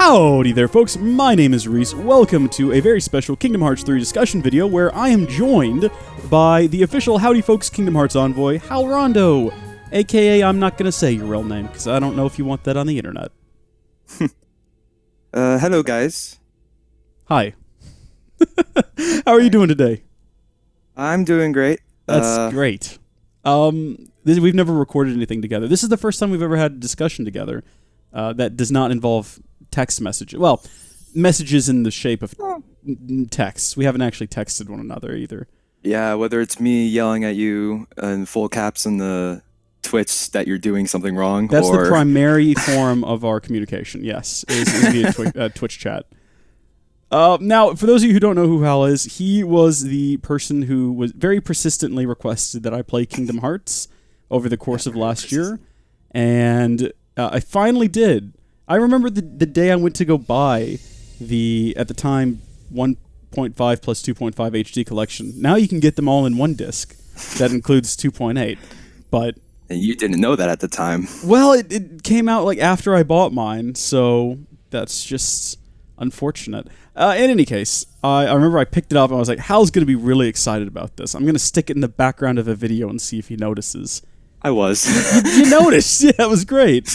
Howdy there, folks. My name is Rees. Welcome to a very special Kingdom Hearts 3 discussion video where I am joined by the official Howdy Folks Kingdom Hearts envoy, Halrondo, aka I'm not going to say your real name because I don't know if you want that on the internet. Hello, guys. Hi. How are you doing today? I'm doing great. That's great. We've never recorded anything together. This is the first time we've ever had a discussion together that does not involve text messages. Well, messages in the shape of texts. We haven't actually texted one another either. Yeah, whether it's me yelling at you in full caps in the Twitch that you're doing something wrong. That's the primary form of our communication, yes, is via Twitch chat. Now, for those of you who don't know who Hal is, he was the person who was very persistently requested that I play Kingdom Hearts over the course of last year, and I finally did. I remember the day I went to go buy the, at the time, 1.5 plus 2.5 HD collection. Now you can get them all in one disc. That includes 2.8, but... And you didn't know that at the time. Well, it came out like after I bought mine, so that's just unfortunate. In any case, I remember I picked it up and I was like, Hal's going to be really excited about this. I'm going to stick it in the background of a video and see if he notices. I was. You noticed. Yeah, it was great.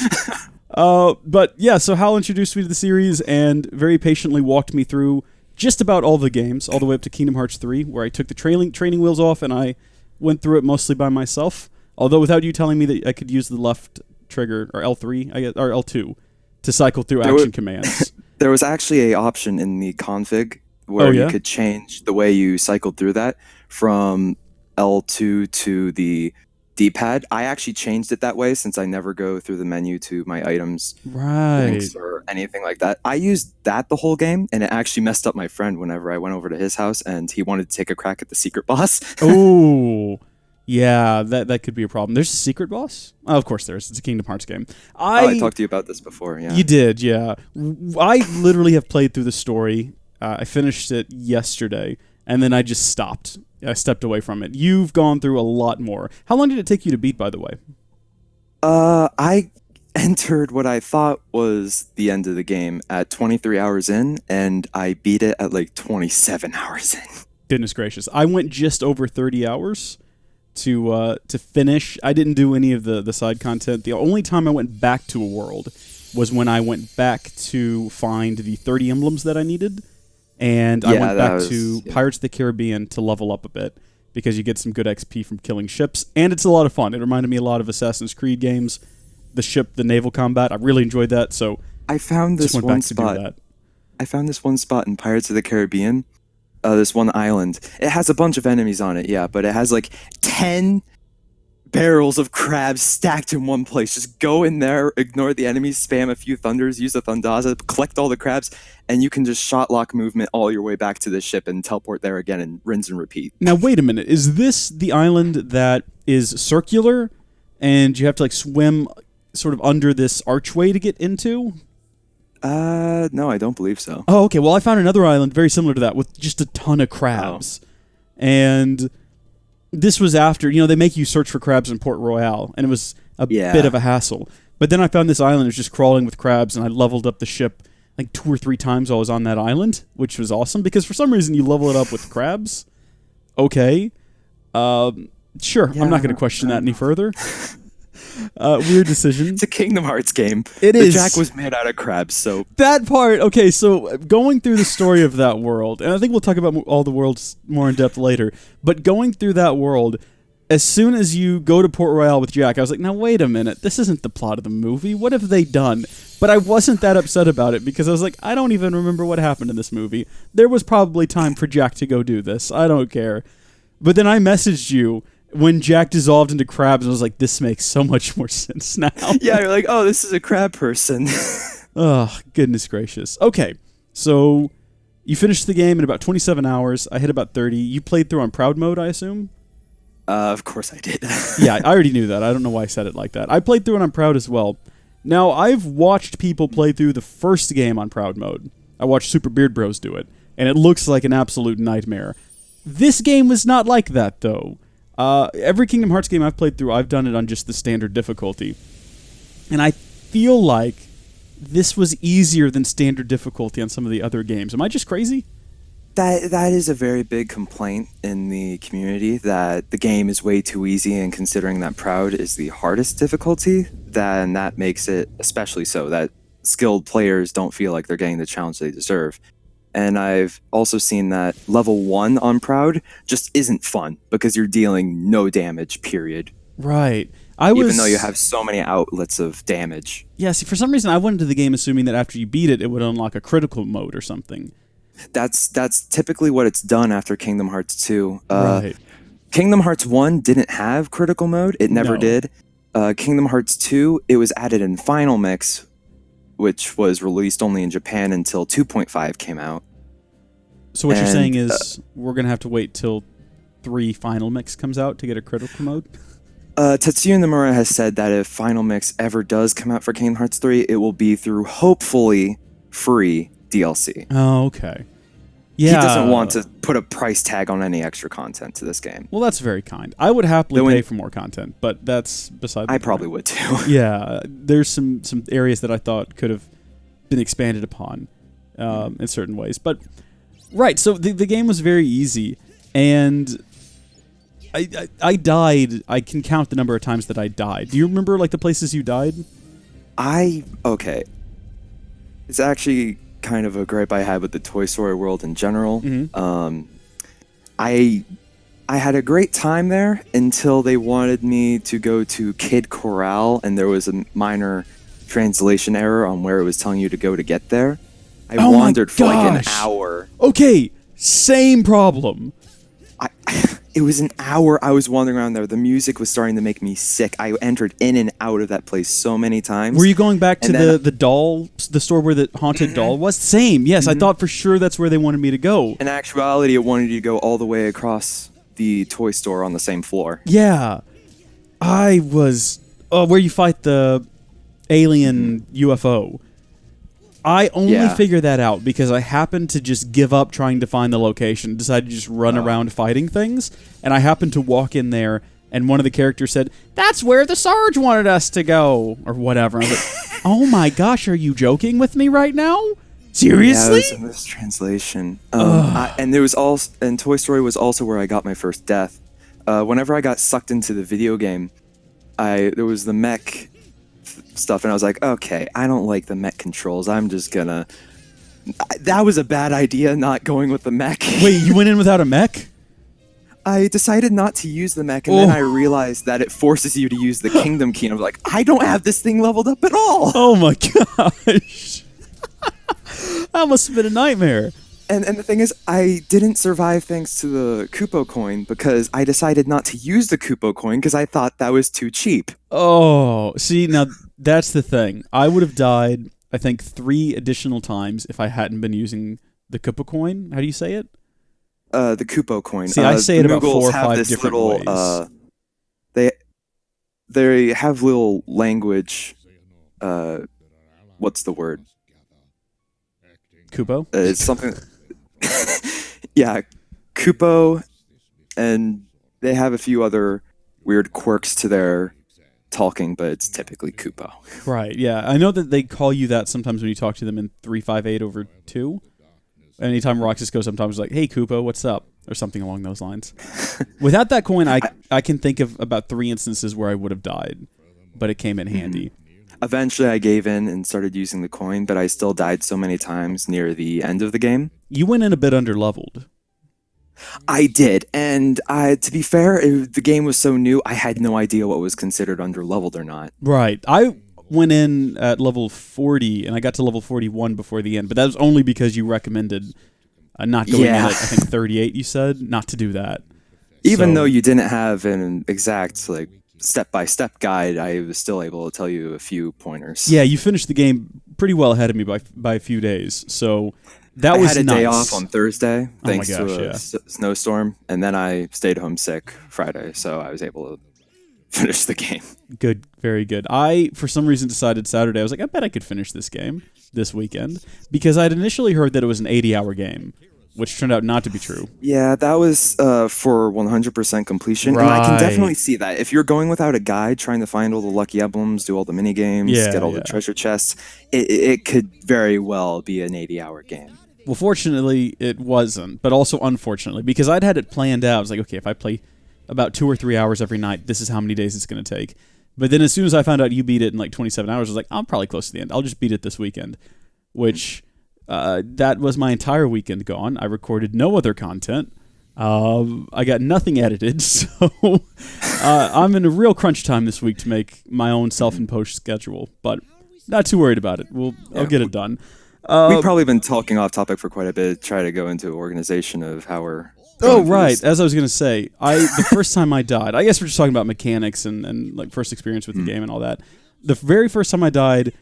But yeah, so Hal introduced me to the series and very patiently walked me through just about all the games, all the way up to Kingdom Hearts 3, where I took the training wheels off and I went through it mostly by myself. Although without you telling me that I could use the left trigger, or L3, or L2, to cycle through action commands. There was actually an option in the config where you could change the way you cycled through that from L2 to the D-pad. I actually changed it that way since I never go through the menu to my items, links, or anything like that. I used that the whole game, and it actually messed up my friend whenever I went over to his house and he wanted to take a crack at the secret boss. Oh, yeah, that could be a problem. There's a secret boss? Oh, of course there is. It's a Kingdom Hearts game. I talked to you about this before, yeah. You did, yeah. I literally have played through the story. I finished it yesterday, and then I just stopped. I stepped away from it. You've gone through a lot more. How long did it take you to beat, by the way? I entered what I thought was the end of the game at 23 hours in, and I beat it at like 27 hours in. Goodness gracious. I went just over 30 hours to finish. I didn't do any of the side content. The only time I went back to a world was when I went back to find the 30 emblems that I needed. And I went back to Pirates of the Caribbean to level up a bit because you get some good XP from killing ships, and it's a lot of fun. It reminded me a lot of Assassin's Creed games. The naval combat, I really enjoyed that. So I found this one spot. I found this one spot in Pirates of the Caribbean. This one island. It has a bunch of enemies on it, yeah, but it has like 10 barrels of crabs stacked in one place. Just go in there, ignore the enemies, spam a few thunders, use the Thundaza, collect all the crabs, and you can just shot lock movement all your way back to the ship and teleport there again and rinse and repeat. Now, wait a minute. Is this the island that is circular and you have to like swim sort of under this archway to get into? No, I don't believe so. Oh, okay. Well, I found another island very similar to that with just a ton of crabs. Oh. And this was after, they make you search for crabs in Port Royale, and it was a bit of a hassle. But then I found this island that was just crawling with crabs, and I leveled up the ship like 2 or 3 times while I was on that island, which was awesome, because for some reason you level it up with crabs. Okay. Sure, I'm not going to question that any further. Weird decision. It's a Kingdom Hearts game. It is. The Jack was made out of crabs, so... That part, okay, so going through the story of that world, and I think we'll talk about all the worlds more in depth later, but going through that world, as soon as you go to Port Royale with Jack, I was like, now wait a minute, this isn't the plot of the movie. What have they done? But I wasn't that upset about it, because I was like, I don't even remember what happened in this movie. There was probably time for Jack to go do this. I don't care. But then I messaged you when Jack dissolved into crabs, and I was like, this makes so much more sense now. Yeah, you're like, oh, this is a crab person. Oh, goodness gracious. Okay, so you finished the game in about 27 hours. I hit about 30. You played through on Proud Mode, I assume? Of course I did. Yeah, I already knew that. I don't know why I said it like that. I played through it on Proud as well. Now, I've watched people play through the first game on Proud Mode. I watched Super Beard Bros do it, and it looks like an absolute nightmare. This game was not like that, though. Every Kingdom Hearts game I've played through, I've done it on just the standard difficulty. And I feel like this was easier than standard difficulty on some of the other games. Am I just crazy? That is a very big complaint in the community, that the game is way too easy, and considering that Proud is the hardest difficulty, then that makes it especially so that skilled players don't feel like they're getting the challenge they deserve. And I've also seen that level 1 on Proud just isn't fun because you're dealing no damage, period. Right. Even though you have so many outlets of damage. Yeah, see, for some reason I went into the game assuming that after you beat it, it would unlock a critical mode or something. That's typically what it's done after Kingdom Hearts 2. Right. Kingdom Hearts 1 didn't have critical mode. It never did. Kingdom Hearts 2, it was added in Final Mix, which was released only in Japan until 2.5 came out. So what you're saying is we're going to have to wait till 3 Final Mix comes out to get a critical mode? Tetsuya Nomura has said that if Final Mix ever does come out for Kingdom Hearts 3, it will be through, hopefully, free DLC. Oh, okay. Yeah. He doesn't want to put a price tag on any extra content to this game. Well, that's very kind. I would happily pay for more content, but that's beside the point. I probably would too. Yeah, there's some areas that I thought could have been expanded upon in certain ways. But, right, so the game was very easy, and I died. I can count the number of times that I died. Do you remember, like, the places you died? Okay. It's actually kind of a gripe I had with the Toy Story world in general. Mm-hmm. I had a great time there until they wanted me to go to Kid Corral, and there was a minor translation error on where it was telling you to go to get there. I wandered for like an hour. Okay, same problem. It was an hour I was wandering around there. The music was starting to make me sick. I entered in and out of that place so many times. Were you going back to the store where the haunted doll was? Same, yes. I thought for sure that's where they wanted me to go. In actuality, it wanted you to go all the way across the toy store on the same floor. Yeah. I was... where you fight the alien UFO. I only figured that out because I happened to just give up trying to find the location, decided to just run around fighting things, and I happened to walk in there, and one of the characters said, "That's where the Sarge wanted us to go," or whatever. I was like, oh my gosh, are you joking with me right now? Seriously? Yeah, it was a mistranslation. And there was also, and Toy Story was also where I got my first death. Whenever I got sucked into the video game, there was the mech stuff, and I was like, okay, I don't like the mech controls. I'm just gonna... That was a bad idea, not going with the mech. Wait, you went in without a mech? I decided not to use the mech, and then I realized that it forces you to use the Kingdom Key, and I was like, I don't have this thing leveled up at all! Oh my gosh! That must have been a nightmare. And the thing is, I didn't survive thanks to the Kupo coin because I decided not to use the Kupo coin because I thought that was too cheap. Oh, see, now that's the thing. I would have died, I think, 3 additional times if I hadn't been using the Kupo coin. How do you say it? The Kupo coin. See, I say it about 4 or 5 different ways. They have little language. What's the word? Kupo? It's something... Yeah, Kupo, and they have a few other weird quirks to their talking, but it's typically Kupo. Right, yeah. I know that they call you that sometimes when you talk to them in 358/2. Anytime Roxas goes, sometimes like, "Hey, Kupo, what's up?" or something along those lines. Without that coin, I can think of about 3 instances where I would have died, but it came in handy. Eventually, I gave in and started using the coin, but I still died so many times near the end of the game. You went in a bit underleveled. I did, and to be fair, the game was so new, I had no idea what was considered underleveled or not. Right. I went in at level 40, and I got to level 41 before the end, but that was only because you recommended not going in at, I think, 38, you said, not to do that. Even though you didn't have an exact, like, step-by-step guide, I was still able to tell you a few pointers. Yeah, you finished the game pretty well ahead of me by a few days, so that was nice. I had a day off on Thursday, thanks to a snowstorm, and then I stayed home sick Friday, so I was able to finish the game. Good, very good. I, for some reason, decided Saturday, I was like, I bet I could finish this game this weekend, because I'd initially heard that it was an 80-hour game, which turned out not to be true. Yeah, that was for 100% completion. Right. And I can definitely see that. If you're going without a guide, trying to find all the lucky emblems, do all the mini games, get all the treasure chests, it could very well be an 80-hour game. Well, fortunately, it wasn't, but also unfortunately, because I'd had it planned out. I was like, okay, if I play about 2 or 3 hours every night, this is how many days it's going to take. But then as soon as I found out you beat it in like 27 hours, I was like, I'm probably close to the end. I'll just beat it this weekend, which that was my entire weekend gone. I recorded no other content. I got nothing edited, so I'm in a real crunch time this week to make my own self-imposed schedule, but not too worried about it. I'll get it done. We've probably been talking off topic for quite a bit, try to go into organization of how we're... Oh, right. As I was going to say, the first time I died, I guess we're just talking about mechanics and like first experience with the game and all that. The very first time I died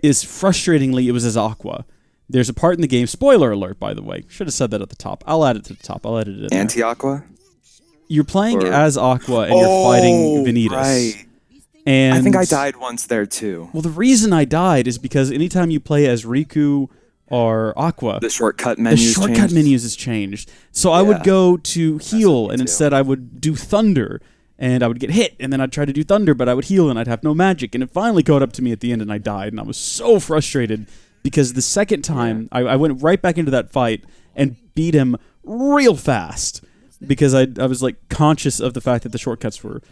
is frustratingly, it was as Aqua. There's a part in the game, spoiler alert, by the way. Should have said that at the top. I'll add it to the top. I'll edit it in Anti-Aqua? You're playing as Aqua and you're fighting Vanitas. Right. And I think I died once there too. Well, the reason I died is because anytime you play as Riku or Aqua, the shortcut menus has changed. So I would go to heal, and instead I would do Thunder, and I would get hit, and then I'd try to do Thunder, but I would heal, and I'd have no magic. And it finally caught up to me at the end, and I died, and I was so frustrated because the second time I went right back into that fight and beat him real fast because I was like conscious of the fact that the shortcuts were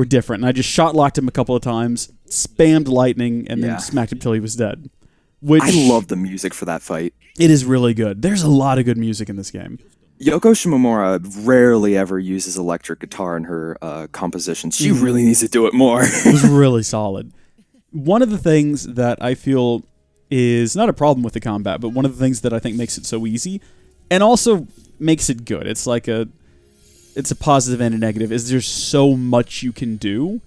different, and I just shot-locked him a couple of times, spammed lightning, and then smacked him till he was dead. Which I love the music for that fight. It is really good. There's a lot of good music in this game. Yoko Shimomura rarely ever uses electric guitar in her compositions. She really needs to do it more. It was really solid. One of the things that I feel is not a problem with the combat, but one of the things that I think makes it so easy, and also makes it good, it's a positive and a negative, is there's so much you can do.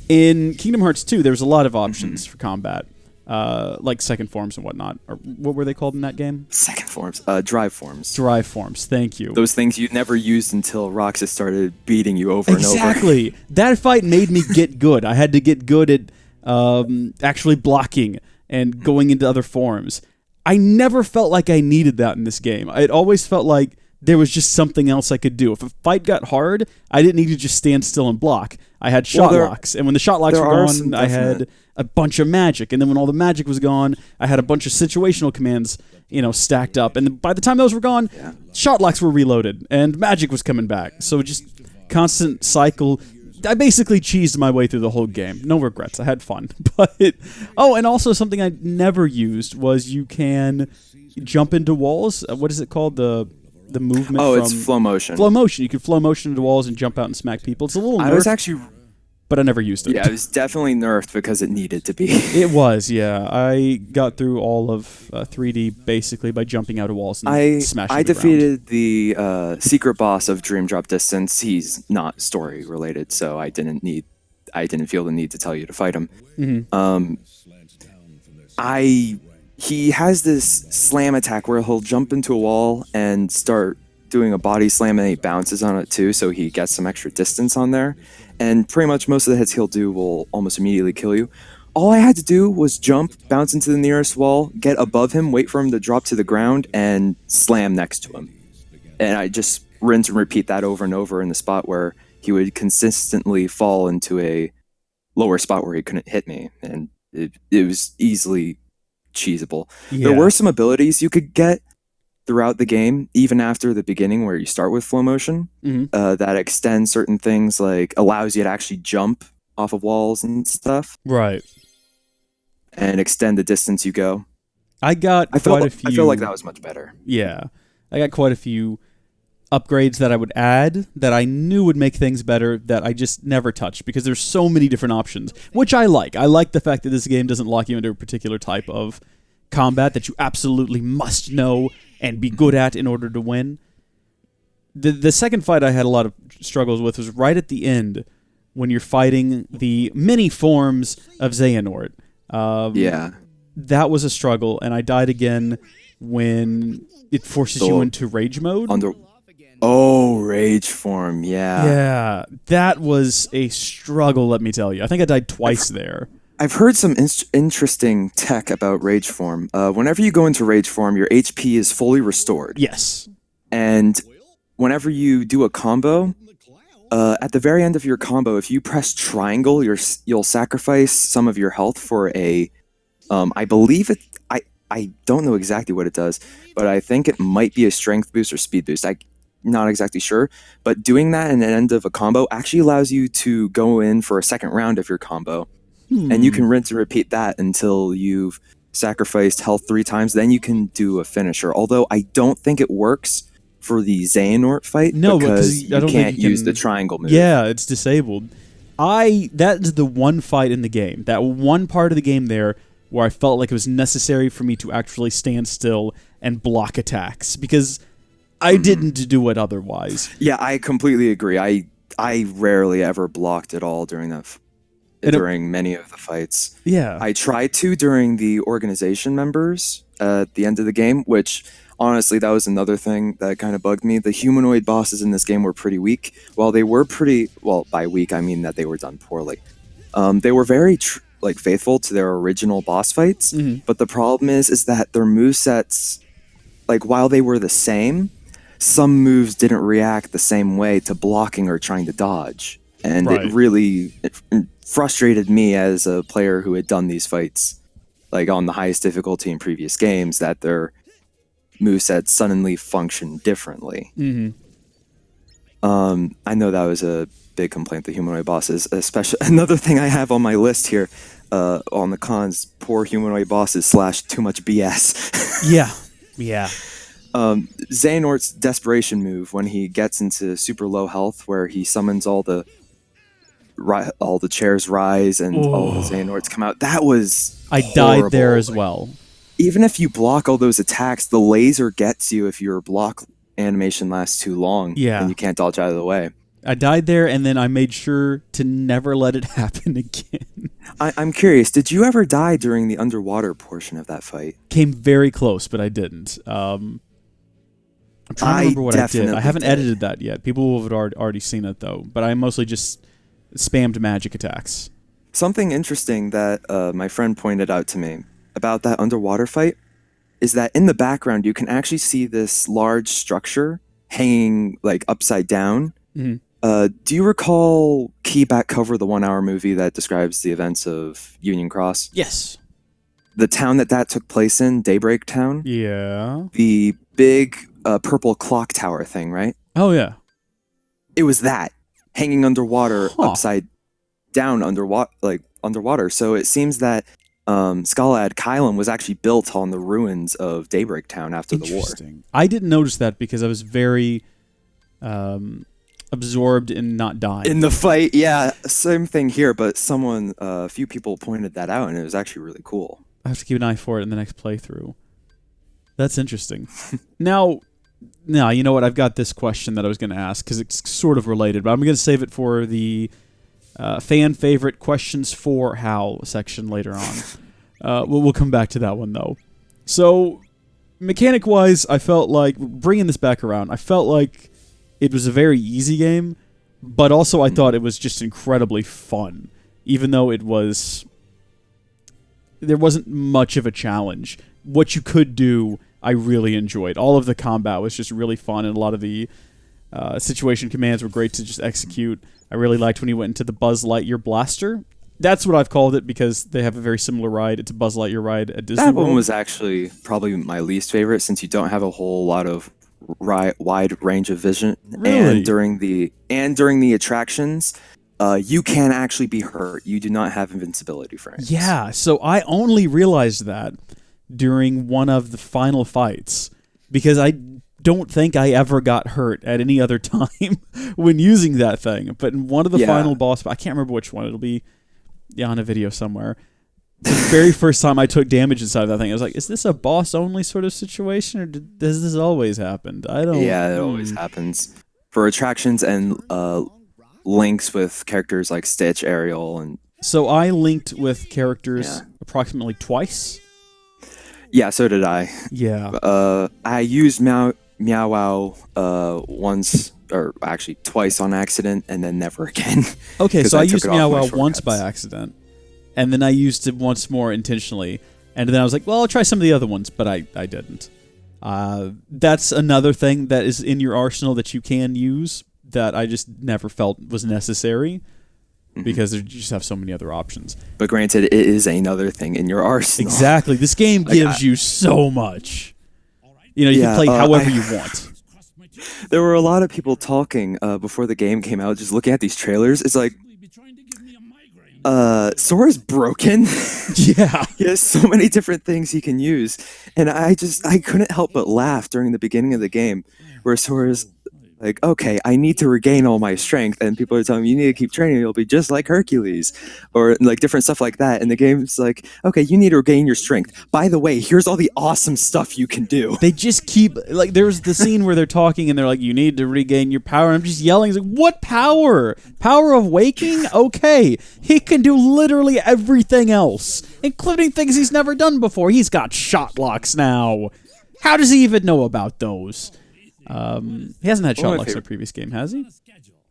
In Kingdom Hearts 2, there's a lot of options for combat, like second forms and whatnot. Or what were they called in that game? Second forms? Drive forms. Drive forms, thank you. Those things you never used until Roxas started beating you over and over. Exactly. That fight made me get good. I had to get good at actually blocking and going into other forms. I never felt like I needed that in this game. It always felt like there was just something else I could do. If a fight got hard, I didn't need to just stand still and block. I had shot locks, and when the shot locks were gone, I had a bunch of magic, and then when all the magic was gone, I had a bunch of situational commands, stacked up, and by the time those were gone, shot locks were reloaded, and magic was coming back. So just constant cycle. I basically cheesed my way through the whole game. No regrets. I had fun. But and also something I never used was you can jump into walls. What is it called? The movement. It's flow motion. Flow motion. You can flow motion into walls and jump out and smack people. It's a little nerfed, but I never used it. Yeah, it was definitely nerfed because it needed to be. It was, yeah. I got through all of 3D basically by jumping out of walls and smashing I defeated the secret boss of Dream Drop Distance. He's not story related, so I didn't feel the need to tell you to fight him. He has this slam attack where he'll jump into a wall and start doing a body slam, and he bounces on it too, so he gets some extra distance on there. And pretty much most of the hits he'll do will almost immediately kill you. All I had to do was jump, bounce into the nearest wall, get above him, wait for him to drop to the ground, and slam next to him. And I just rinse and repeat that over and over in the spot where he would consistently fall into a lower spot where he couldn't hit me. And it was easily cheesable. Yeah. There were some abilities you could get throughout the game, even after the beginning where you start with flow motion, that extend certain things, like allows you to actually jump off of walls and stuff. Right. And extend the distance you go. I feel like that was much better. Yeah. I got quite a few upgrades that I would add that I knew would make things better that I just never touched because there's so many different options, which I like. I like the fact that this game doesn't lock you into a particular type of combat that you absolutely must know and be good at in order to win. The second fight I had a lot of struggles with was right at the end when you're fighting the many forms of Xehanort. That was a struggle, and I died again when it forces you into rage mode. Rage form, yeah. Yeah, that was a struggle, let me tell you. I think I died twice there. I've heard some interesting tech about Rage Form. Whenever you go into Rage Form, your HP is fully restored. Yes. And whenever you do a combo, at the very end of your combo, if you press triangle, you'll sacrifice some of your health for a, I believe it. I don't know exactly what it does, but I think it might be a strength boost or speed boost. I'm not exactly sure. But doing that in the end of a combo actually allows you to go in for a second round of your combo, and you can rinse and repeat that until you've sacrificed health 3 times. Then you can do a finisher. Although I don't think it works for the Xehanort fight, because you can't use the triangle move. Yeah, it's disabled. That is the one fight in the game, that one part of the game there where I felt like it was necessary for me to actually stand still and block attacks, because I didn't do it otherwise. Yeah, I completely agree. I rarely ever blocked at all during many of the fights. Yeah. I tried to during the organization members at the end of the game, which honestly, that was another thing that kind of bugged me. The humanoid bosses in this game were pretty weak. While they were by weak, I mean that they were done poorly. They were very faithful to their original boss fights, but the problem is that their movesets, while they were the same, some moves didn't react the same way to blocking or trying to dodge. And it really frustrated me as a player who had done these fights on the highest difficulty in previous games, that their movesets suddenly function differently. I know that was a big complaint, the humanoid bosses. Especially another thing I have on my list here on the cons: poor humanoid bosses / too much BS. Yeah. Xehanort's desperation move when he gets into super low health, where he summons all the chairs rise and all the Xehanorts come out. That was horrible. Died there as well. Even if you block all those attacks, the laser gets you if your block animation lasts too long. Yeah. And you can't dodge out of the way. I died there, and then I made sure to never let it happen again. I'm curious, did you ever die during the underwater portion of that fight? Came very close, but I didn't. I'm trying to remember what I did. I haven't edited that yet. People will have already seen it, though. But I mostly just spammed magic attacks. Something interesting that my friend pointed out to me about that underwater fight is that in the background you can actually see this large structure hanging upside down. Do you recall Key Back Cover, the 1-hour movie that describes the events of Union Cross? Yes. The town that took place in, Daybreak Town? Yeah. The big purple clock tower thing, right? Oh, yeah. It was that, hanging underwater, upside down underwater. So it seems that Scalad Kylum was actually built on the ruins of Daybreak Town after the war. I didn't notice that because I was very absorbed in not dying. In the fight, yeah, same thing here, but a few people pointed that out, and it was actually really cool. I have to keep an eye for it in the next playthrough. That's interesting. Now, you know what? I've got this question that I was going to ask because it's sort of related, but I'm going to save it for the fan favorite questions for Hal section later on. We'll come back to that one, though. So, mechanic-wise, I felt like, bringing this back around, I felt like it was a very easy game, but also I thought it was just incredibly fun, even though there wasn't much of a challenge. What you could do, I really enjoyed. All of the combat was just really fun, and a lot of the situation commands were great to just execute. I really liked when you went into the Buzz Lightyear Blaster. That's what I've called it because they have a very similar ride. It's a Buzz Lightyear ride at Disney World. That one was actually probably my least favorite, since you don't have a whole lot of wide range of vision. Really? And during the attractions, you can actually be hurt. You do not have invincibility frames. Yeah, so I only realized that during one of the final fights, because I don't think I ever got hurt at any other time when using that thing. But in one of the final boss, I can't remember which one. It'll be on a video somewhere. The very first time I took damage inside of that thing, I was like, is this a boss-only sort of situation, or does this always happen? I don't... Yeah, it always happens. For attractions and links with characters like Stitch, Ariel, and... So I linked with characters approximately twice. Yeah, so did I. Yeah. I used Meow Wow once, or actually twice on accident, and then never again. Okay, so I used Meow Wow once by accident. and then I used it once more intentionally, and then I was like, well, I'll try some of the other ones, but I didn't. That's another thing that is in your arsenal that you can use that I just never felt was necessary because you just have so many other options. But granted, it is another thing in your arsenal. Exactly. This game gives you so much. You can play however you want. There were a lot of people talking before the game came out, just looking at these trailers. It's like, Sora's broken. Yeah. He has so many different things he can use. And I couldn't help but laugh during the beginning of the game where Sora's like, okay, I need to regain all my strength. And people are telling me, you need to keep training. You'll be just like Hercules. Or like different stuff like that. And the game's like, okay, you need to regain your strength. By the way, here's all the awesome stuff you can do. They just keep, like, there's the scene where they're talking and they're like, you need to regain your power. And I'm just yelling, it's like, what power? Power of waking? Okay. He can do literally everything else, including things he's never done before. He's got shot locks now. How does he even know about those? He hasn't had shot locks in a previous game, has he?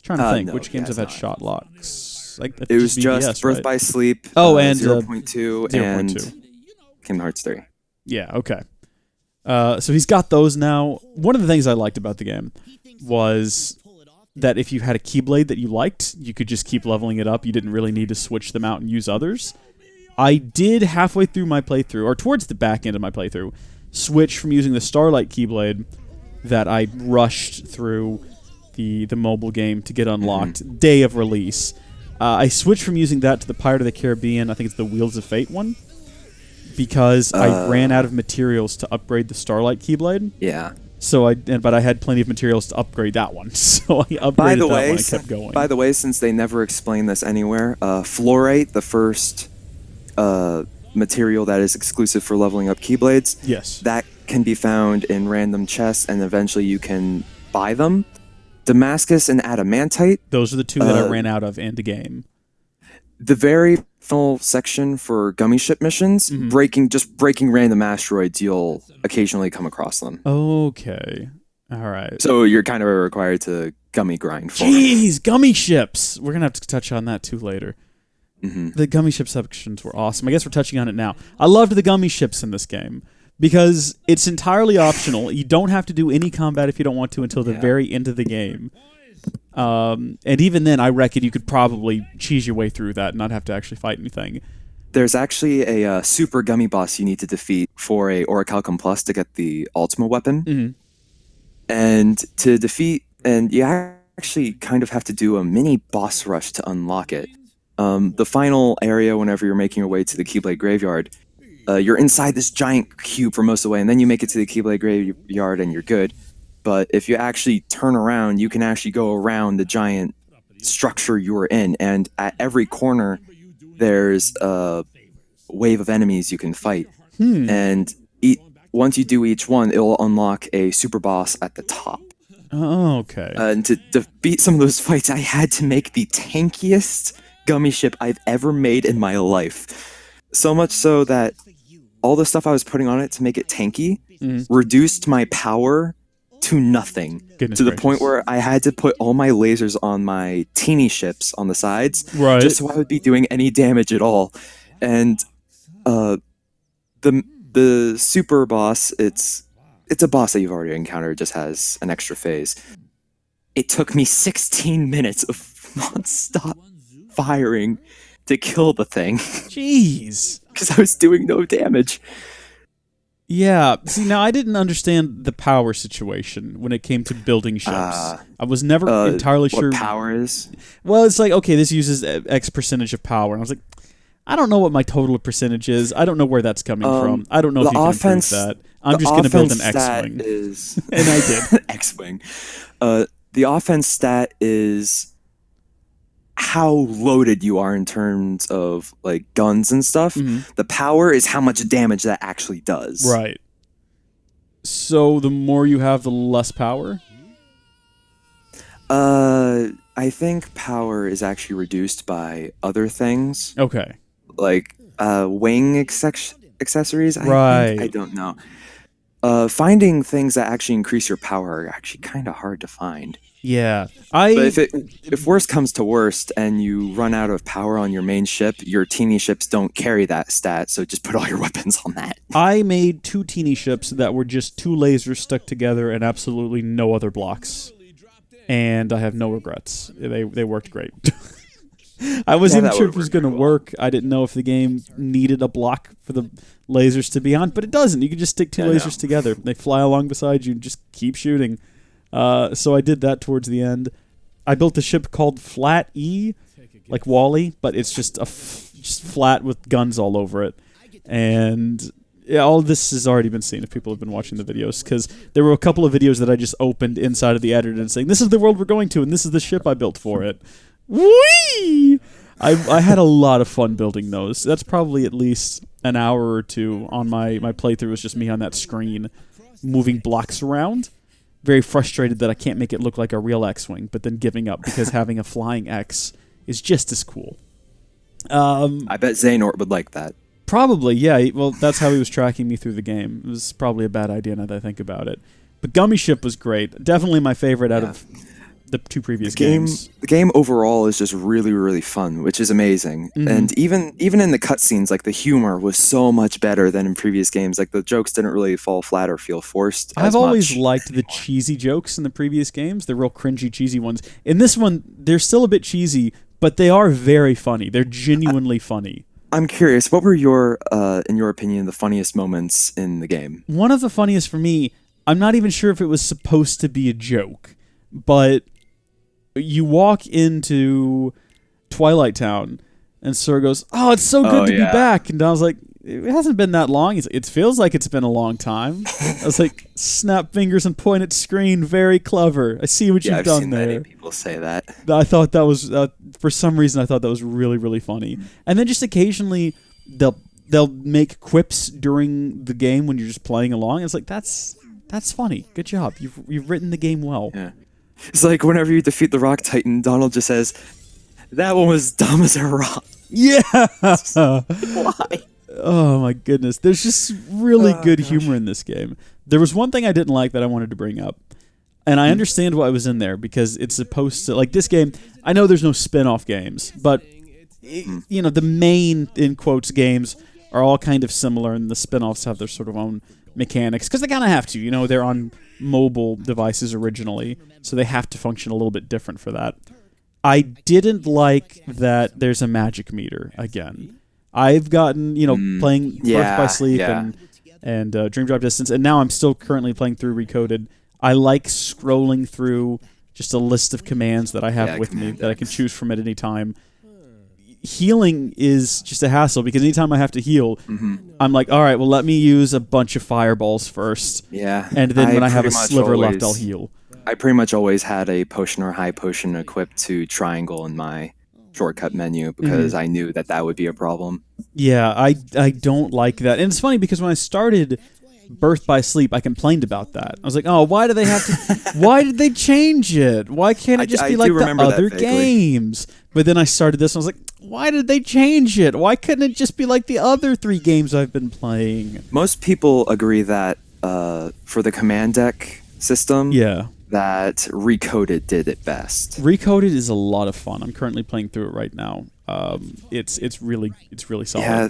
Trying to think, which games have had shot locks? Like it was just Birth by Sleep. And 0.2 and Kingdom Hearts 3. Yeah, okay. So he's got those now. One of the things I liked about the game was that if you had a Keyblade that you liked, you could just keep leveling it up. You didn't really need to switch them out and use others. I did, halfway through my playthrough, or towards the back end of my playthrough, switch from using the Starlight Keyblade that I rushed through the mobile game to get unlocked day of release. I switched from using that to the Pirate of the Caribbean, I think it's the Wheels of Fate one, because I ran out of materials to upgrade the Starlight Keyblade. Yeah. But I had plenty of materials to upgrade that one, so I upgraded that one and kept going. By the way, since they never explain this anywhere, fluorite, the first material that is exclusive for leveling up Keyblades, yes, that can be found in random chests, and eventually you can buy them. Damascus and Adamantite. Those are the two that I ran out of in the game. The very final section for gummy ship missions, breaking random asteroids, you'll occasionally come across them. Okay. All right. So you're kind of required to gummy grind for Jeez, gummy ships. We're going to have to touch on that too later. The gummy ship sections were awesome. I guess we're touching on it now. I loved the gummy ships in this game because it's entirely optional. You don't have to do any combat if you don't want to until the very end of the game. And even then, I reckon you could probably cheese your way through that and not have to actually fight anything. There's actually a super gummy boss you need to defeat for a Orichalcum Plus to get the Ultima weapon. And to defeat, and you actually kind of have to do a mini boss rush to unlock it. The final area, whenever you're making your way to the Keyblade Graveyard, you're inside this giant cube for most of the way, and then you make it to the Keyblade Graveyard and you're good. But if you actually turn around, you can actually go around the giant structure you were in, and at every corner, there's a wave of enemies you can fight. And once you do each one, it will unlock a super boss at the top. Oh, okay. And to defeat some of those fights, I had to make the tankiest gummy ship I've ever made in my life. So much so that all the stuff I was putting on it to make it tanky reduced my power to nothing. Goodness to the gracious. Point where I had to put all my lasers on my teeny ships on the sides, just so I would be doing any damage at all. And the super boss, it's a boss that you've already encountered, it just has an extra phase. It took me 16 minutes of non-stop firing to kill the thing. Jeez. Because I was doing no damage. Yeah. See, now I didn't understand the power situation when it came to building ships. I was never entirely sure what power is. Well, it's like, okay, this uses X percentage of power. And I was like, I don't know what my total percentage is. I don't know where that's coming from. I don't know if you can improve that. I'm just going to build an X-Wing. And I did. X-Wing. The offense stat is how loaded you are in terms of like guns and stuff. The power is how much damage that actually does. Right. So the more you have, the less power? I think power is actually reduced by other things. Okay. Like wing accessories. Right. I don't know. finding things that actually increase your power are actually kind of hard to find. Yeah, But if worst comes to worst and you run out of power on your main ship, your teeny ships don't carry that stat, so just put all your weapons on that. I made 2 teeny ships that were just 2 lasers stuck together and absolutely no other blocks. And I have no regrets. They worked great. I wasn't even sure if it was going to work. I didn't know if the game needed a block for the lasers to be on, but it doesn't. You can just stick 2 lasers together. They fly along beside you and just keep shooting. So I did that towards the end. I built a ship called Flat E, like Wall-E, but it's just just flat with guns all over it. And yeah, all this has already been seen if people have been watching the videos, because there were a couple of videos that I just opened inside of the editor and saying, this is the world we're going to, and this is the ship I built for it. Whee! I had a lot of fun building those. That's probably at least an hour or 2 on my playthrough. Was just me on that screen moving blocks around. Very frustrated that I can't make it look like a real X-Wing, but then giving up because having a flying X is just as cool. I bet Xehanort would like that. Probably, yeah. Well, that's how he was tracking me through the game. It was probably a bad idea now that I think about it. But Gummy Ship was great. Definitely my favorite out of the 2 previous games. The game overall is just really, really fun, which is amazing. Mm-hmm. And even in the cutscenes, like the humor was so much better than in previous games. Like the jokes didn't really fall flat or feel forced. I've always liked the cheesy jokes in the previous games, the real cringy, cheesy ones. In this one, they're still a bit cheesy, but they are very funny. They're genuinely funny. I'm curious, what were in your opinion, the funniest moments in the game? One of the funniest for me, I'm not even sure if it was supposed to be a joke, but you walk into Twilight Town, and Sir goes, "Oh, it's so good to be back." And Don's like, "It hasn't been that long." He's like, "It feels like it's been a long time." I was like, snap fingers and point at screen. Very clever. I see what you've done there. Many people say that. I thought that was, for some reason, I thought that was really, really funny. And then just occasionally, they'll make quips during the game when you're just playing along. It's like, that's funny. Good job. You've written the game well. Yeah. It's like whenever you defeat the Rock Titan, Donald just says, "That one was dumb as a rock." Yeah. Why? Oh my goodness. There's just really good humor in this game. There was one thing I didn't like that I wanted to bring up. And I understand why it was in there, because it's supposed to, like this game, I know there's no spin-off games, but the main, in quotes, games are all kind of similar, and the spin-offs have their sort of own mechanics, because they kind of have to. They're on mobile devices originally, so they have to function a little bit different for that. I didn't like that there's a magic meter again. I've gotten, playing Birth by Sleep and Dream Drop Distance, and now I'm still currently playing through Recoded. I like scrolling through just a list of commands that I have with me that I can choose from at any time. Healing is just a hassle, because anytime I have to heal, I'm like, all right, well, let me use a bunch of fireballs first. Yeah. And then when I have a sliver left, I'll heal. I pretty much always had a potion or high potion equipped to triangle in my shortcut menu, because I knew that would be a problem. Yeah, I don't like that. And it's funny, because when I started Birth by Sleep, I complained about that. I was like, oh, why do they have to... why did they change it? Why can't it just be like the other games? But then I started this, and I was like, why did they change it? Why couldn't it just be like the other 3 games I've been playing? Most people agree that for the command deck system, that Recoded did it best. Recoded is a lot of fun. I'm currently playing through it right now. It's really solid. Yeah,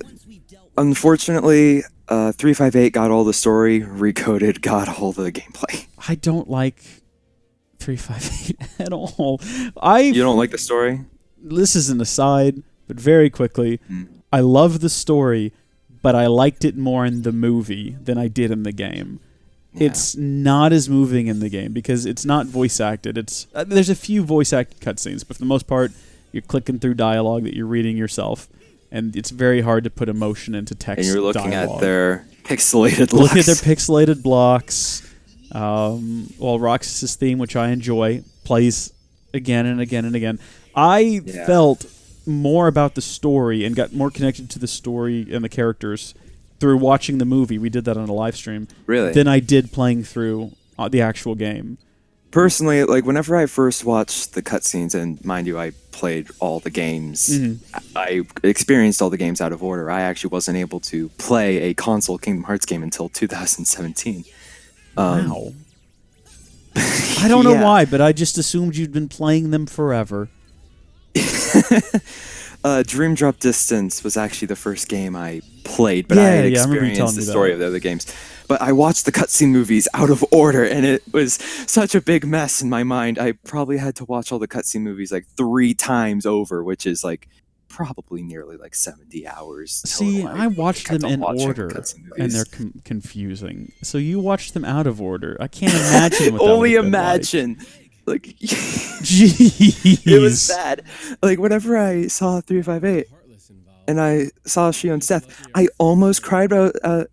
unfortunately, 358 got all the story. Recoded got all the gameplay. I don't like 358 at all. You don't like the story? This is an aside, but very quickly, I love the story, but I liked it more in the movie than I did in the game. Yeah. It's not as moving in the game, because it's not voice acted. It's there's a few voice acted cutscenes, but for the most part, you're clicking through dialogue that you're reading yourself, and it's very hard to put emotion into text. And you're looking at their pixelated blocks. Looking at their pixelated blocks. While Roxas's theme, which I enjoy, plays again and again and again. I felt more about the story and got more connected to the story and the characters through watching the movie. We did that on a live stream. Really? Than I did playing through the actual game. personally, like whenever I first watched the cutscenes, and mind you, I played all the games. I experienced all the games out of order. I actually wasn't able to play a console Kingdom Hearts game until 2017. Wow. I don't know why, but I just assumed you'd been playing them forever. Dream Drop Distance was actually the first game I played, but I had experienced the story of the other games. But I watched the cutscene movies out of order, and it was such a big mess in my mind. I probably had to watch all the cutscene movies like 3 times over, which is like probably nearly like 70 hours. See, I watched them in order, and they're confusing. So you watched them out of order. I can't imagine what that Only would have been imagine. Like, jeez. It was sad. Like, whenever I saw 358 and I saw Shion's death, I almost cried about.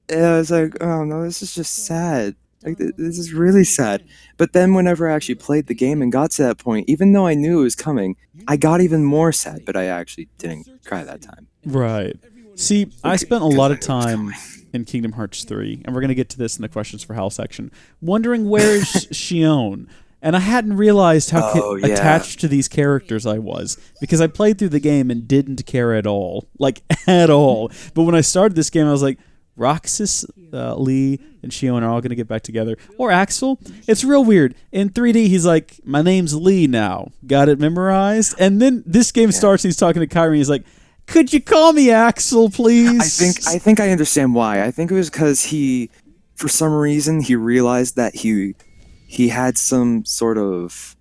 I was like, oh no, this is just sad. Like, this is really sad. But then, whenever I actually played the game and got to that point, even though I knew it was coming, I got even more sad. But I actually didn't cry that time. Right. See, I spent a lot of time in Kingdom Hearts 3, and we're going to get to this in the questions for Hal section, wondering where is Shion. And I hadn't realized how attached to these characters I was, because I played through the game and didn't care at all. Like, at all. But when I started this game, I was like, Roxas, Lee, and Shion are all going to get back together. Or Axel. It's real weird. In 3D, he's like, my name's Lee now. Got it memorized? And then this game starts, and he's talking to Kyrie, and he's like, could you call me Axel, please? I think I understand why. I think it was because he, for some reason, he realized that he had some sort of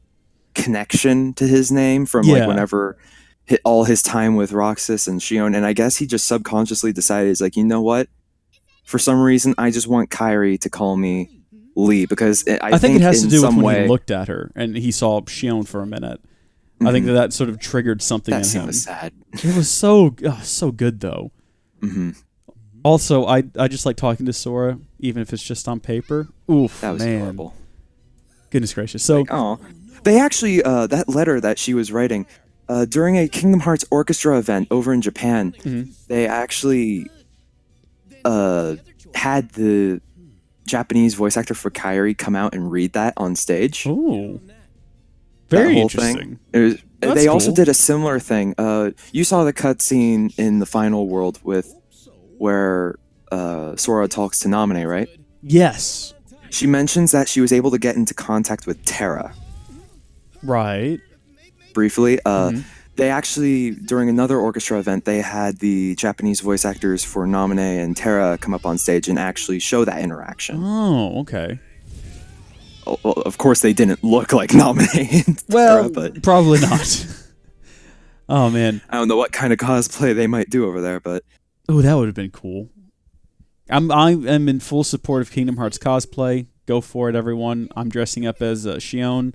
connection to his name from like whenever all his time with Roxas and Shion, and I guess he just subconsciously decided, he's like, you know what? For some reason, I just want Kyrie to call me Lee, because I think it has to do with when he looked at her and he saw Shion for a minute. I think that sort of triggered something in him. That scene was sad. It was so good though. Also, I just like talking to Sora, even if it's just on paper. Oof, that was horrible. Goodness gracious. So, they actually, that letter that she was writing, during a Kingdom Hearts orchestra event over in Japan, they actually had the Japanese voice actor for Kairi come out and read that on stage. Oh, very interesting. They also did a similar thing. You saw the cutscene in the final world where Sora talks to Namine, right? Yes. She mentions that she was able to get into contact with Terra. Right. Briefly. They actually, during another orchestra event, they had the Japanese voice actors for Namine and Terra come up on stage and actually show that interaction. Oh, okay. Well, of course, they didn't look like Namine and Terra, but probably not. Oh, man. I don't know what kind of cosplay they might do over there, but... Oh, that would have been cool. I'm in full support of Kingdom Hearts cosplay. Go for it, everyone. I'm dressing up as Shion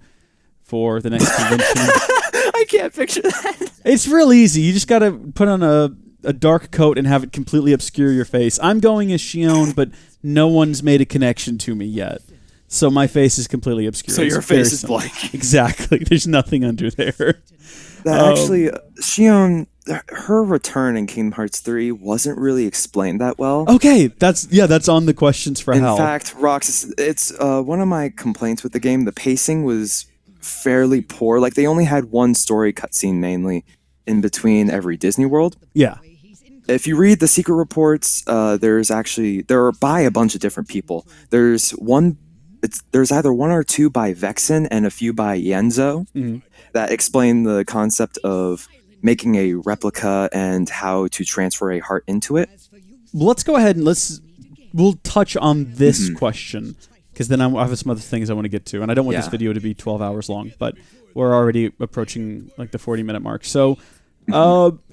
for the next convention. I can't picture that. It's real easy. You just got to put on a dark coat and have it completely obscure your face. I'm going as Shion, but no one's made a connection to me yet. So my face is completely obscure. So your face is blank. Exactly. There's nothing under there. Actually, Shion, her return in Kingdom Hearts 3 wasn't really explained that well. Okay, that's on the questions for Hal. In fact, Roxas, it's one of my complaints with the game. The pacing was fairly poor. Like, they only had one story cutscene mainly in between every Disney World. Yeah. If you read the secret reports, they're by a bunch of different people. There's either one or two by Vexen and a few by Yenzo that explain the concept of making a replica and how to transfer a heart into it. Let's go ahead and we'll touch on this question, because then I have some other things I want to get to, and I don't want this video to be 12 hours long, but we're already approaching like the 40-minute mark. So,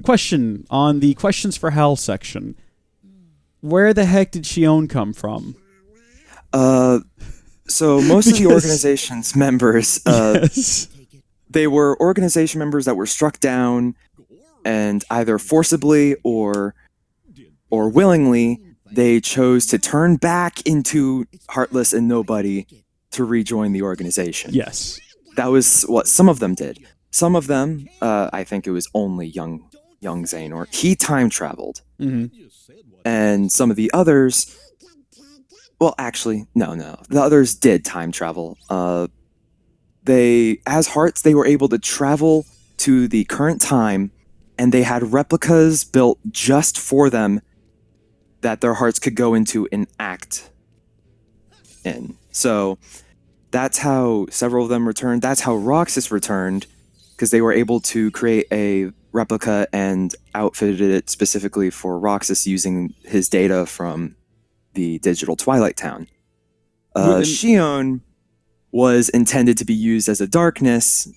question on the questions for Hal section. Where the heck did Shion come from? So most of the organization's members, they were organization members that were struck down, and either forcibly or willingly, they chose to turn back into Heartless and Nobody to rejoin the organization. Yes. That was what some of them did. Some of them, I think it was only young Xehanort, he time traveled. And some of the others, well, actually, no. The others did time travel. as hearts, they were able to travel to the current time, and they had replicas built just for them that their hearts could go into and act in. So that's how several of them returned. That's how Roxas returned, because they were able to create a replica and outfitted it specifically for Roxas using his data from the digital Twilight Town. Shion was intended to be used as a darkness,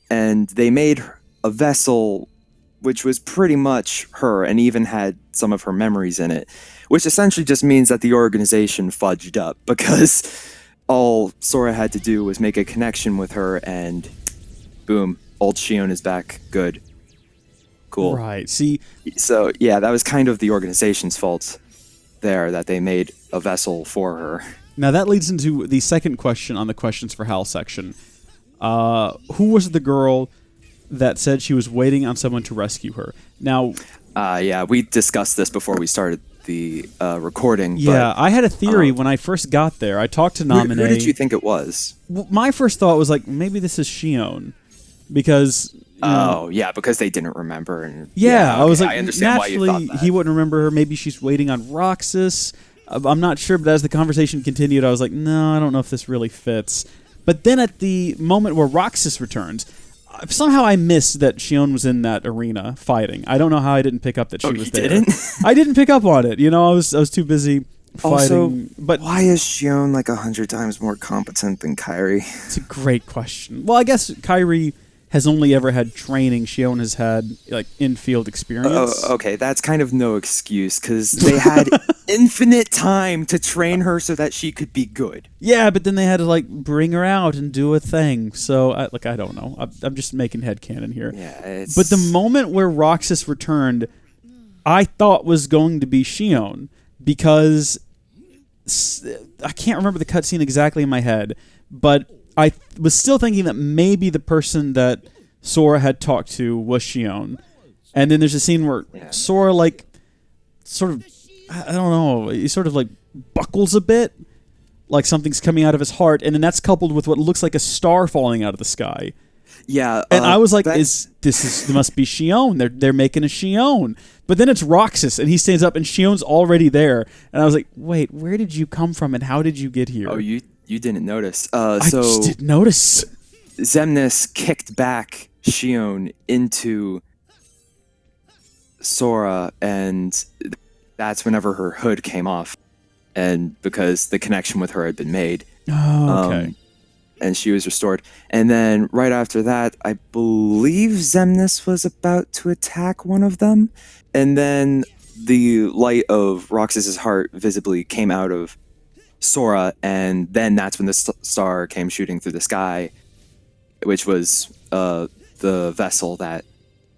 and they made a vessel which was pretty much her and even had some of her memories in it, which essentially just means that the organization fudged up, because all Sora had to do was make a connection with her and boom, old Shion is back. Good. Cool. Right. See, so yeah, that was kind of the organization's fault there, that they made a vessel for her. Now that leads into the second question on the questions for Hal section. Who was the girl that said she was waiting on someone to rescue her? Now, yeah, we discussed this before we started the recording. Yeah, but, I had a theory when I first got there. I talked to Naminé. Who did you think it was? Well, my first thought was like, maybe this is Shion, because yeah, because they didn't remember. And yeah, okay, I was like, I understand naturally why you thought that. He wouldn't remember her. Maybe she's waiting on Roxas. I'm not sure, but as the conversation continued, I was like, no, I don't know if this really fits. But then at the moment where Roxas returns, somehow I missed that Shion was in that arena fighting. I don't know how I didn't pick up that she was there. Didn't? I didn't pick up on it. You know, I was too busy fighting. Also, but why is Shion like 100 times more competent than Kairi? It's a great question. Well, I guess Kairi has only ever had training. Shion has had like in-field experience. Okay, that's kind of no excuse, because they had infinite time to train her so that she could be good. Yeah, but then they had to like bring her out and do a thing. So, I don't know. I'm just making headcanon here. Yeah, But the moment where Roxas returned, I thought was going to be Shion, because I can't remember the cutscene exactly in my head, but I was still thinking that maybe the person that Sora had talked to was Shion. And then there's a scene where Sora, like, sort of, I don't know, he sort of, like, buckles a bit, like something's coming out of his heart, and then that's coupled with what looks like a star falling out of the sky. Yeah. And I was like, there must be Shion. They're making a Shion. But then it's Roxas, and he stands up, and Shion's already there. And I was like, wait, where did you come from, and how did you get here? Oh, you didn't notice. I just didn't notice. Xemnas kicked back Shion into Sora, and that's whenever her hood came off, and because the connection with her had been made. Oh, okay. And she was restored. And then right after that, I believe Xemnas was about to attack one of them, and then the light of Roxas's heart visibly came out of Sora, and then that's when the star came shooting through the sky, which was the vessel that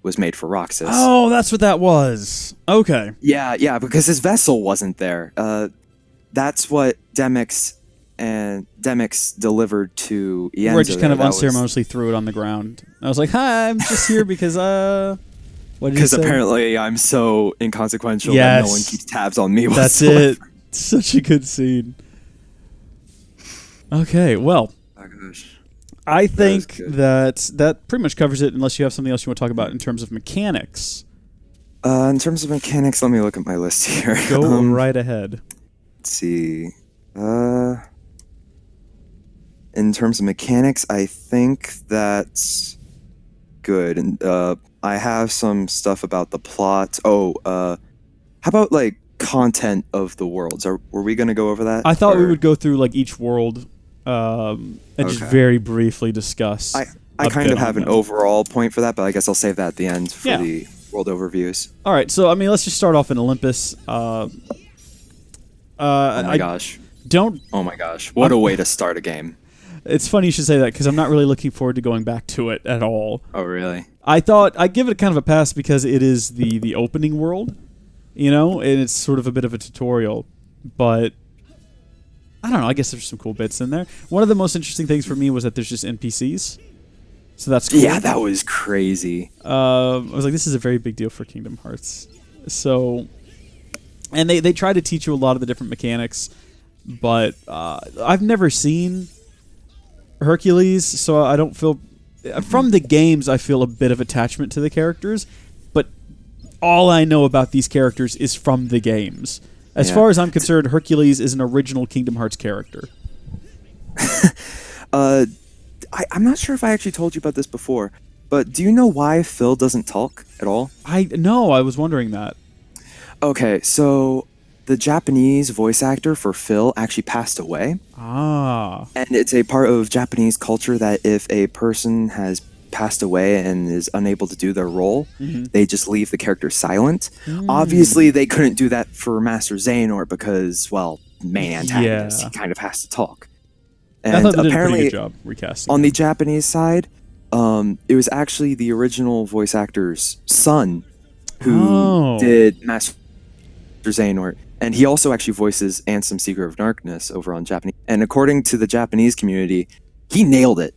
was made for Roxas. Oh, that's what that was. Okay. Yeah, because his vessel wasn't there. That's what Demyx delivered to Ienzo. Where I just kind of unceremoniously threw it on the ground. I was like, hi, I'm just here because, what did you say? Because apparently I'm so inconsequential that no one keeps tabs on me whatsoever. That's it. Such a good scene. Okay, well, oh gosh. I think that pretty much covers it, unless you have something else you want to talk about in terms of mechanics. In terms of mechanics, let me look at my list here. Go right ahead. Let's see. In terms of mechanics, I think that's good. And I have some stuff about the plot. How about like content of the worlds? Were we going to go over that? I thought we would go through like each world and just very briefly discuss. I kind of have an overall point for that, but I guess I'll save that at the end for the world overviews. All right, so I mean, let's just start off in Olympus. Oh my gosh! Oh my gosh! What a way to start a game. It's funny you should say that, because I'm not really looking forward to going back to it at all. Oh really? I thought I'd give it kind of a pass because it is the opening world, you know, and it's sort of a bit of a tutorial, but I don't know. I guess there's some cool bits in there. One of the most interesting things for me was that there's just NPCs. So that's cool. Yeah, that was crazy. I was like, this is a very big deal for Kingdom Hearts. So, and they try to teach you a lot of the different mechanics, but I've never seen Hercules, so I don't feel... From the games, I feel a bit of attachment to the characters, but all I know about these characters is from the games. As far as I'm concerned, Hercules is an original Kingdom Hearts character. I'm not sure if I actually told you about this before, but do you know why Phil doesn't talk at all? I was wondering that. Okay, so the Japanese voice actor for Phil actually passed away. Ah. And it's a part of Japanese culture that if a person has passed away and is unable to do their role, they just leave the character silent. Obviously, they couldn't do that for Master Xehanort because, well, main antagonist, he kind of has to talk. And I thought they apparently, did a pretty good job recasting on the Japanese side, it was actually the original voice actor's son who did Master Xehanort. And he also actually voices Ansem Seeker of Darkness over on Japanese. And according to the Japanese community, he nailed it.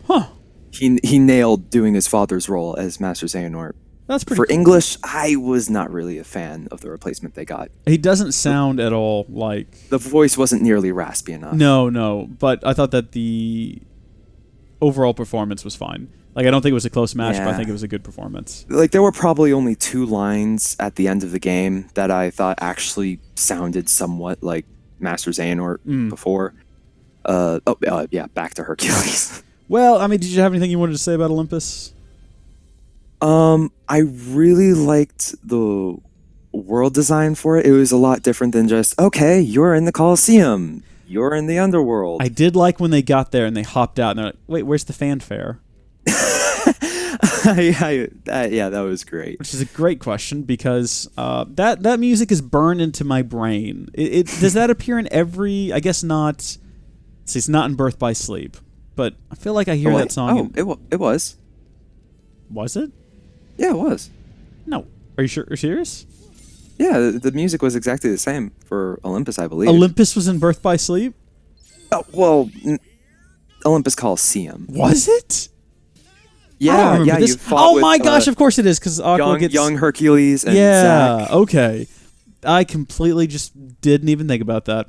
Huh. He nailed doing his father's role as Master Xehanort. That's pretty For cool. English, I was not really a fan of the replacement they got. He doesn't sound at all like... The voice wasn't nearly raspy enough. No. But I thought that the overall performance was fine. Like, I don't think it was a close match, but I think it was a good performance. Like, there were probably only 2 lines at the end of the game that I thought actually sounded somewhat like Master Xehanort before. Back to Hercules. Well, I mean, did you have anything you wanted to say about Olympus? I really liked the world design for it. It was a lot different than just, okay, you're in the Colosseum. You're in the underworld. I did like when they got there and they hopped out and they're like, wait, where's the fanfare? That was great. Which is a great question because that music is burned into my brain. It does that appear in every? I guess not. See, it's not in Birth by Sleep, but I feel like I hear that song. It was. Was it? Yeah, it was. No, are you sure? Are you serious? Yeah, the music was exactly the same for Olympus, I believe. Olympus was in Birth by Sleep. Oh well, Olympus Coliseum. Was it? Yeah, this. You fought my gosh, of course it is, because Aqua gets... young Hercules and Zack. Okay. I completely just didn't even think about that.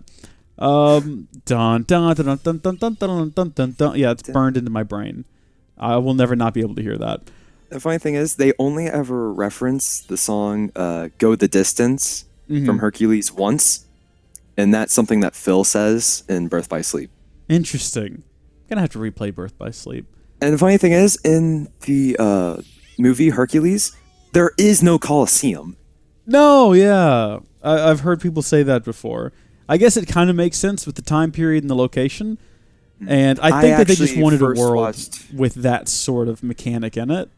Dun, dun, dun, dun, dun, dun, dun, dun, dun, dun, dun. Yeah, it's burned into my brain. I will never not be able to hear that. The funny thing is, they only ever reference the song Go the Distance from Hercules once, and that's something that Phil says in Birth by Sleep. Interesting. Gonna have to replay Birth by Sleep. And the funny thing is, in the movie Hercules, there is no Colosseum. No, yeah. I've heard people say that before. I guess it kind of makes sense with the time period and the location. And I think that they just wanted a world with that sort of mechanic in it.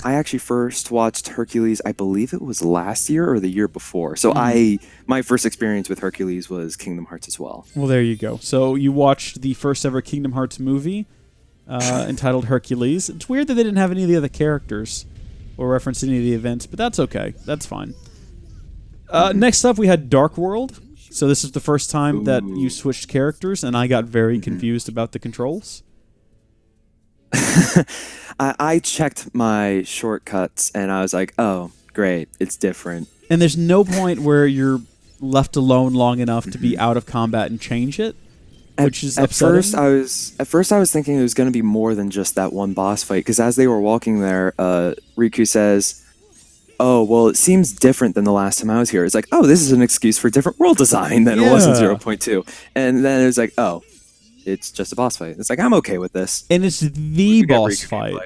I actually first watched Hercules, I believe it was last year or the year before. So my first experience with Hercules was Kingdom Hearts as well. Well, there you go. So you watched the first ever Kingdom Hearts movie entitled Hercules. It's weird that they didn't have any of the other characters or reference any of the events, but that's okay. That's fine. Next up, we had Dark World. So this is the first time that you switched characters, and I got very confused about the controls. I checked my shortcuts, and I was like, oh, great, it's different. And there's no point where you're left alone long enough to be out of combat and change it, which is upsetting. At first I was thinking it was going to be more than just that one boss fight, because as they were walking there, Riku says, oh, well, it seems different than the last time I was here. It's like, oh, this is an excuse for different world design than it was in 0.2. And then it was like, oh, it's just a boss fight. It's like, I'm okay with this. And it's the boss fight.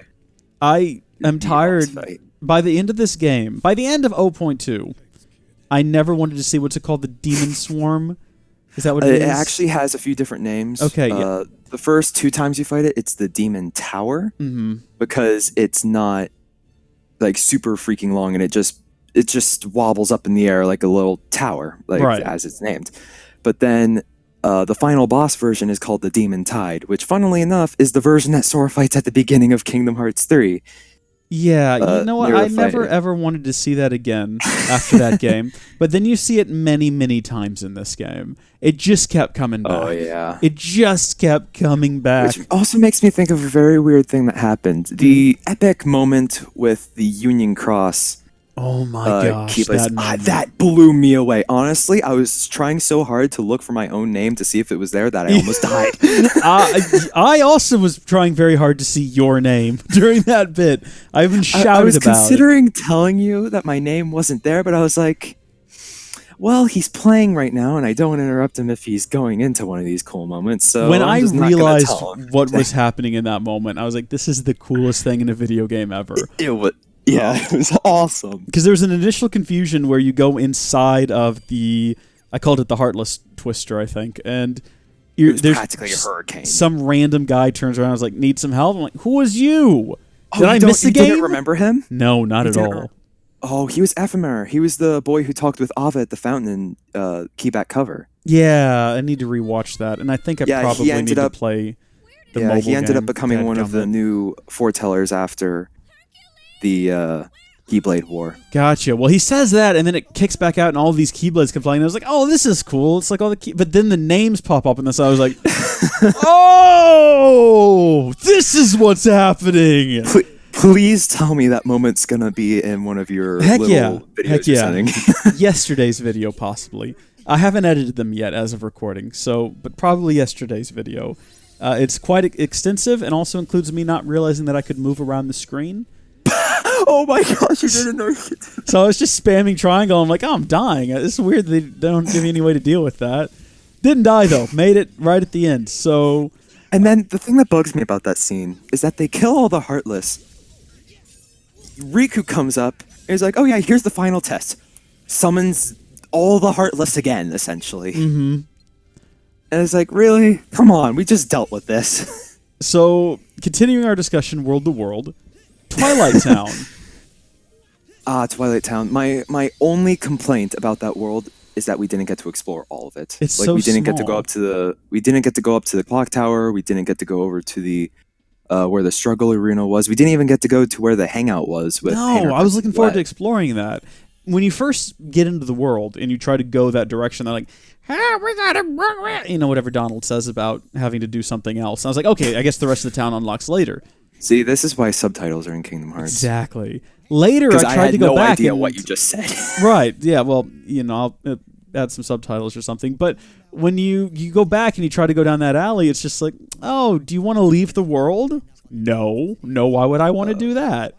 I am tired. By the end of this game, by the end of 0.2, I never wanted to see what's it called, the Demon Swarm? Is that what it is? It actually has a few different names. Okay, yeah. The first 2 times you fight it, it's the Demon Tower, because it's not like super freaking long, and it just wobbles up in the air like a little tower, as it's named. But then the final boss version is called the Demon Tide, which, funnily enough, is the version that Sora fights at the beginning of Kingdom Hearts 3. Yeah, you know what? I never ever wanted to see that again after that game. But then you see it many, many times in this game. It just kept coming back. Oh, yeah. It just kept coming back. Which also makes me think of a very weird thing that happened. The epic moment with the Union Cross Oh my gosh, that blew me away. Honestly, I was trying so hard to look for my own name to see if it was there that I almost died. I also was trying very hard to see your name during that bit. I even shouted about it. I was considering telling you that my name wasn't there, but I was like, well, he's playing right now, and I don't want to interrupt him if he's going into one of these cool moments. So when I realized what was happening in that moment, I was like, this is the coolest thing in a video game ever. It was. Yeah, it was awesome. Because there was an initial confusion where you go inside of I called it the Heartless Twister, I think, and there's practically a hurricane. Some random guy turns around and is like, need some help? I'm like, who was you? Did I miss the game? You didn't remember him? No, not at all. Oh, he was Ephemer. He was the boy who talked with Ava at the fountain in Keyback cover. Yeah, I need to rewatch that, and I think I probably need to play the mobile game. He ended up becoming one of the new foretellers after the Keyblade War. Gotcha. Well, he says that, and then it kicks back out, and all of these Keyblades come flying. And I was like, "Oh, this is cool." It's like all the but then the names pop up in this. I was like, "Oh, this is what's happening." Please tell me that moment's gonna be in one of your videos you're sending. Yesterday's video, possibly. I haven't edited them yet as of recording, but probably yesterday's video. It's quite extensive, and also includes me not realizing that I could move around the screen. Oh my gosh, you didn't know you could do that. So I was just spamming triangle. I'm like, oh, I'm dying. It's weird they don't give me any way to deal with that. Didn't die, though. Made it right at the end. So, and then the thing that bugs me about that scene is that they kill all the Heartless. Riku comes up and he's like, oh yeah, here's the final test. Summons all the Heartless again, essentially. Mm-hmm. And it's like, really? Come on, we just dealt with this. So, continuing our discussion world to world, Twilight Town. Twilight Town. My only complaint about that world is that we didn't get to explore all of it. It's like we didn't get to go up to the clock tower. We didn't get to go over to the where the struggle arena was. We didn't even get to go to where the hangout was with No, I was looking forward to exploring that. When you first get into the world and you try to go that direction, they're like, we gotta, whatever Donald says about having to do something else. And I was like, okay, I guess the rest of the town unlocks later. See, this is why subtitles are in Kingdom Hearts. Exactly. Later, I tried to go back. I had no idea what you just said. Right. Yeah. Well, I'll add some subtitles or something. But when you go back and you try to go down that alley, it's just like, oh, do you want to leave the world? No. Why would I want to do that?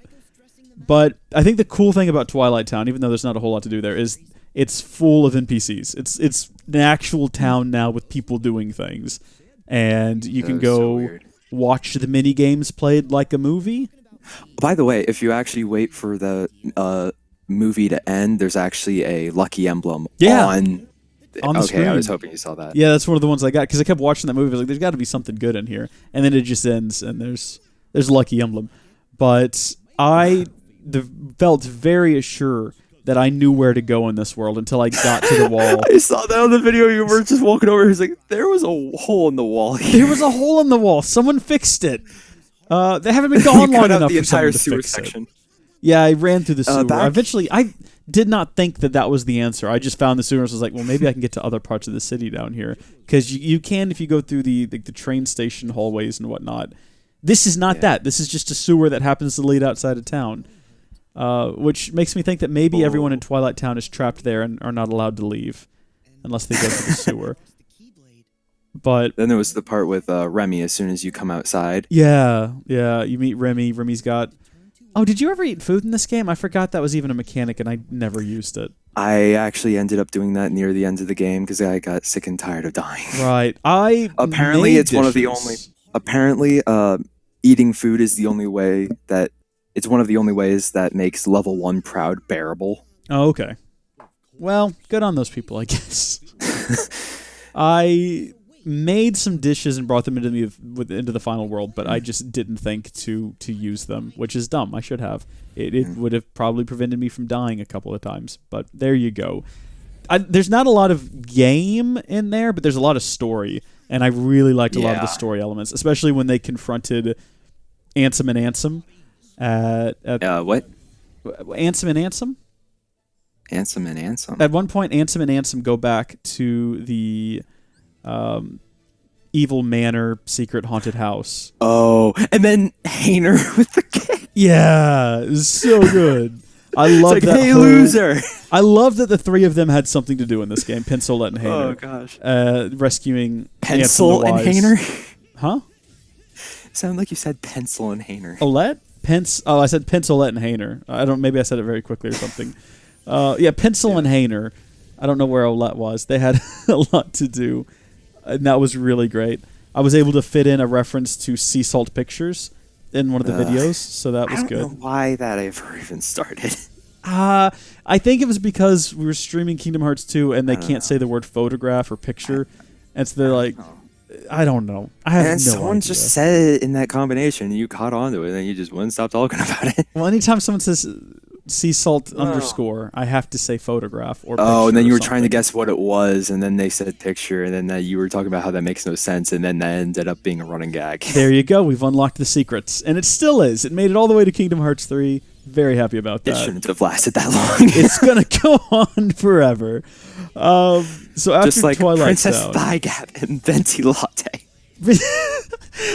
But I think the cool thing about Twilight Town, even though there's not a whole lot to do there, is it's full of NPCs. It's an actual town now with people doing things, and you can go watch the mini games played like a movie. By the way, if you actually wait for the movie to end, there's actually a lucky emblem on the screen. I was hoping you saw that. Yeah, that's one of the ones I got because I kept watching that movie. I was like, "There's got to be something good in here," and then it just ends, and there's a lucky emblem. But I felt very assured that I knew where to go in this world until I got to the wall. I saw that on the video. You were just walking over. He's like, there was a hole in the wall here. There was a hole in the wall. Someone fixed it. They haven't been gone long enough for someone to fix it. Yeah, I ran through the sewer. Eventually, I did not think that was the answer. I just found the sewer and was like, well, maybe I can get to other parts of the city down here. Because you can if you go through the train station hallways and whatnot. This is not that. This is just a sewer that happens to lead outside of town. Which makes me think that maybe everyone in Twilight Town is trapped there and are not allowed to leave unless they go to the sewer. But then there was the part with Remy as soon as you come outside. Yeah, you meet Remy. Remy's got... Oh, did you ever eat food in this game? I forgot that was even a mechanic and I never used it. I actually ended up doing that near the end of the game because I got sick and tired of dying. Right. Apparently it's one of the only... Apparently, eating food is the only way that... It's one of the only ways that makes level 1 proud bearable. Oh, okay. Well, good on those people, I guess. I made some dishes and brought them into the final world, but I just didn't think to use them, which is dumb. I should have. It would have probably prevented me from dying a couple of times, but there you go. There's not a lot of game in there, but there's a lot of story, and I really liked a lot of the story elements, especially when they confronted Ansem and Ansem. What? Ansem and Ansem? Ansem and Ansem. At one point, Ansem and Ansem go back to the Evil Manor secret haunted house. Oh, and then Hainer with the cake. Yeah, it was so good. I love it's like, that. Hey, loser! I love that the three of them had something to do in this game. Pencil, Olette, and Hayner. Oh gosh. Rescuing Pencil and Hayner. Huh? Sound like you said Pencil and Hayner. Olette? I said Pencil, Olette, and Hayner. I don't. Maybe I said it very quickly or something. Pencil and Hayner. I don't know where Olette was. They had a lot to do, and that was really great. I was able to fit in a reference to Sea Salt Pictures in one of the videos, so that was good. I don't know why that ever even started. I think it was because we were streaming Kingdom Hearts 2, and they can't say the word photograph or picture, and so they're like, I don't know. I have no idea. Someone just said it in that combination, and you caught on to it, and then you just wouldn't stop talking about it. Well, anytime someone says sea salt underscore, I have to say photograph or picture. Oh, and then you were trying to guess what it was, and then they said picture, and then you were talking about how that makes no sense, and then that ended up being a running gag. There you go. We've unlocked the secrets, and it still is. It made it all the way to Kingdom Hearts 3. Very happy about that. It shouldn't have lasted that long. It's gonna go on forever. So after just like Twilight Princess Town, Thigh Gap and Venti Latte.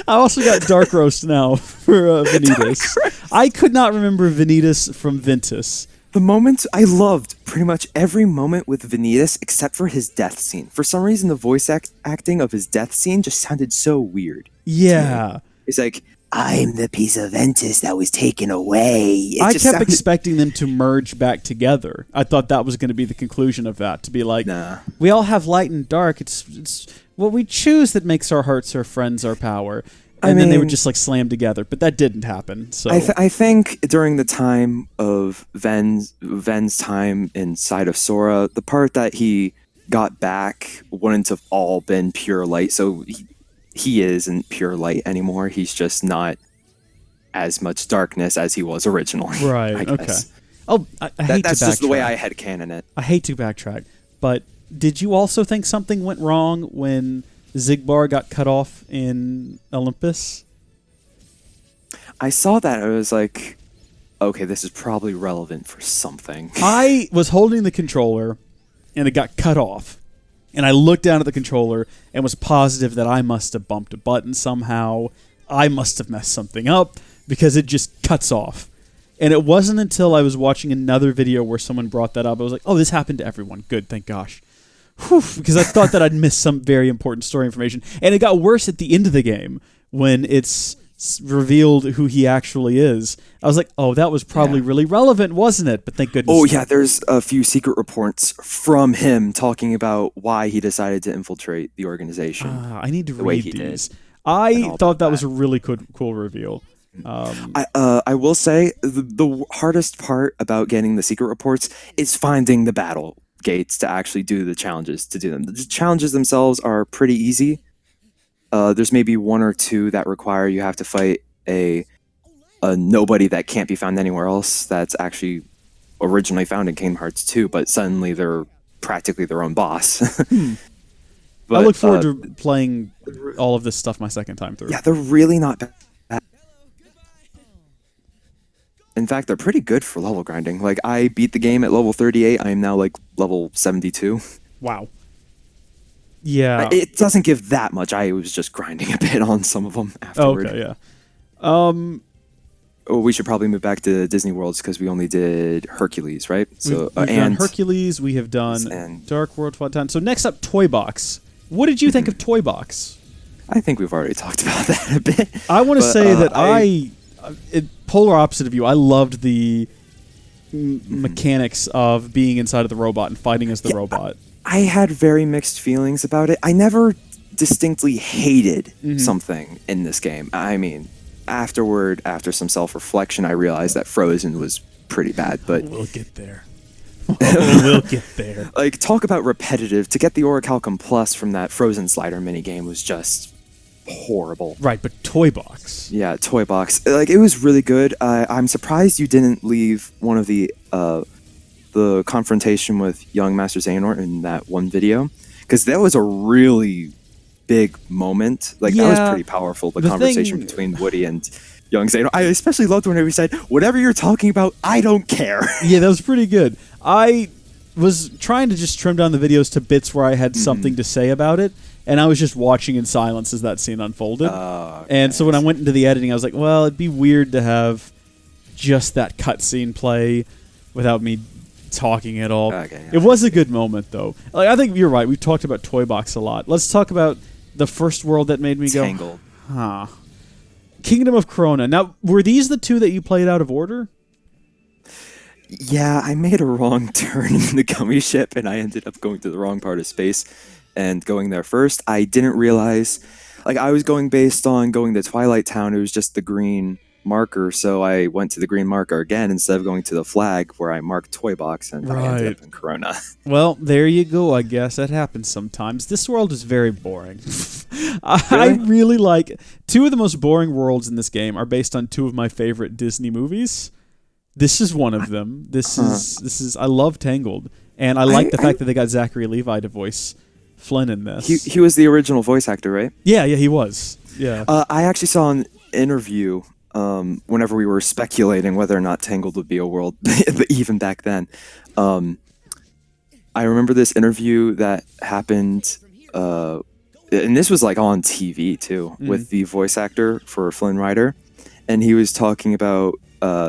I also got Dark Roast now for Vanitas. I could not remember Vanitas from Ventus. The moments I loved pretty much every moment with Vanitas except for his death scene. For some reason, the voice acting of his death scene just sounded so weird. Yeah, it's like, I'm the piece of Ventus that was taken away. I kept expecting them to merge back together. I thought that was going to be the conclusion of that. To be like, nah. We all have light and dark. It's what we choose that makes our hearts our friends, our power. And then they would just like slam together, but that didn't happen. So I think during the time of Ven's time inside of Sora, the part that he got back wouldn't have all been pure light. So he isn't pure light anymore. He's just not as much darkness as he was originally. Right. I guess. Okay. Oh, I hate to backtrack. That's just the way I headcanon it. I hate to backtrack, but did you also think something went wrong when Zigbar got cut off in Olympus? I saw that. I was like, okay, this is probably relevant for something. I was holding the controller, and it got cut off. And I looked down at the controller and was positive that I must have bumped a button somehow. I must have messed something up because it just cuts off. And it wasn't until I was watching another video where someone brought that up, I was like, oh, this happened to everyone. Good, thank gosh. Whew, because I thought that I'd missed some very important story information. And it got worse at the end of the game when it's revealed who he actually is. I was like, oh, that was probably really relevant, wasn't it? But thank goodness. Oh, yeah, there's a few secret reports from him talking about why he decided to infiltrate the organization. I need to read these. I thought that was a really cool reveal. I will say the hardest part about getting the secret reports is finding the battle gates to actually do the challenges to do them. The challenges themselves are pretty easy. There's maybe one or two that require you have to fight a nobody that can't be found anywhere else that's actually originally found in Kingdom Hearts 2, but suddenly they're practically their own boss. But, I look forward to playing all of this stuff my second time through. Yeah, they're really not bad. In fact, they're pretty good for level grinding. Like, I beat the game at level 38. I am now, like, level 72. Wow. Yeah. It doesn't give that much. I was just grinding a bit on some of them afterward. Okay, yeah. We should probably move back to Disney Worlds because we only did Hercules, right? So we've done Hercules. We have done Dark World, Twilight Town. So next up, Toy Box. What did you think of Toy Box? I think we've already talked about that a bit. I want to say that polar opposite of you, I loved the mechanics of being inside of the robot and fighting as the robot. I had very mixed feelings about it. I never distinctly hated something in this game. I mean, after some self-reflection, I realized that Frozen was pretty bad, but we'll get there. We'll get there. Like, talk about repetitive. To get the Orichalcum Plus from that Frozen slider minigame was just horrible. Right, but Toy Box. Yeah, Toy Box. Like, it was really good. I'm surprised you didn't leave one of the confrontation with young Master Xehanort in that one video, because that was a really big moment. Like, that was pretty powerful, the conversation between Woody and young Xehanort. I especially loved when he said, whatever you're talking about, I don't care. Yeah, that was pretty good. I was trying to just trim down the videos to bits where I had something to say about it, and I was just watching in silence as that scene unfolded. And so when I went into the editing, I was like, well, it'd be weird to have just that cutscene play. without me talking at all. Okay, It was a good moment, though. Like, I think you're right. We've talked about Toy Box a lot. Let's talk about the first world that made me Tangled. go, huh. Kingdom of Corona. Now, were these the two that you played out of order? Yeah, I made a wrong turn in the gummy ship, and I ended up going to the wrong part of space and going there first. I didn't realize, like, I was going based on going to Twilight Town. It was just the green marker, so I went to the green marker again instead of going to the flag where I marked Toy Box, and I ended up in Corona. Well, there you go, I guess. That happens sometimes. This world is very boring. I really like... Two of the most boring worlds in this game are based on two of my favorite Disney movies. This is one of them. This is. I love Tangled, and I like the fact that they got Zachary Levi to voice Flynn in this. He was the original voice actor, right? Yeah, he was. Yeah. I actually saw an interview whenever we were speculating whether or not Tangled would be a world, even back then. I remember this interview that happened, and this was like on TV too, with the voice actor for Flynn Rider, and he was talking about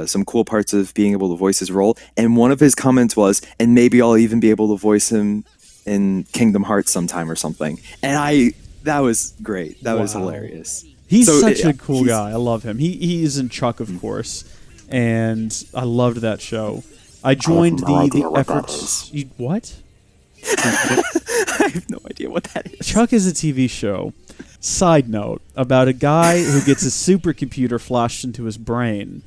some cool parts of being able to voice his role, and one of his comments was, and maybe I'll even be able to voice him in Kingdom Hearts sometime or something. And that was great. That was hilarious. He's such a cool guy. I love him. He is in Chuck, of course, and I loved that show. I joined the efforts. What? I have no idea what that is. Chuck is a TV show. Side note about a guy who gets a supercomputer flashed into his brain,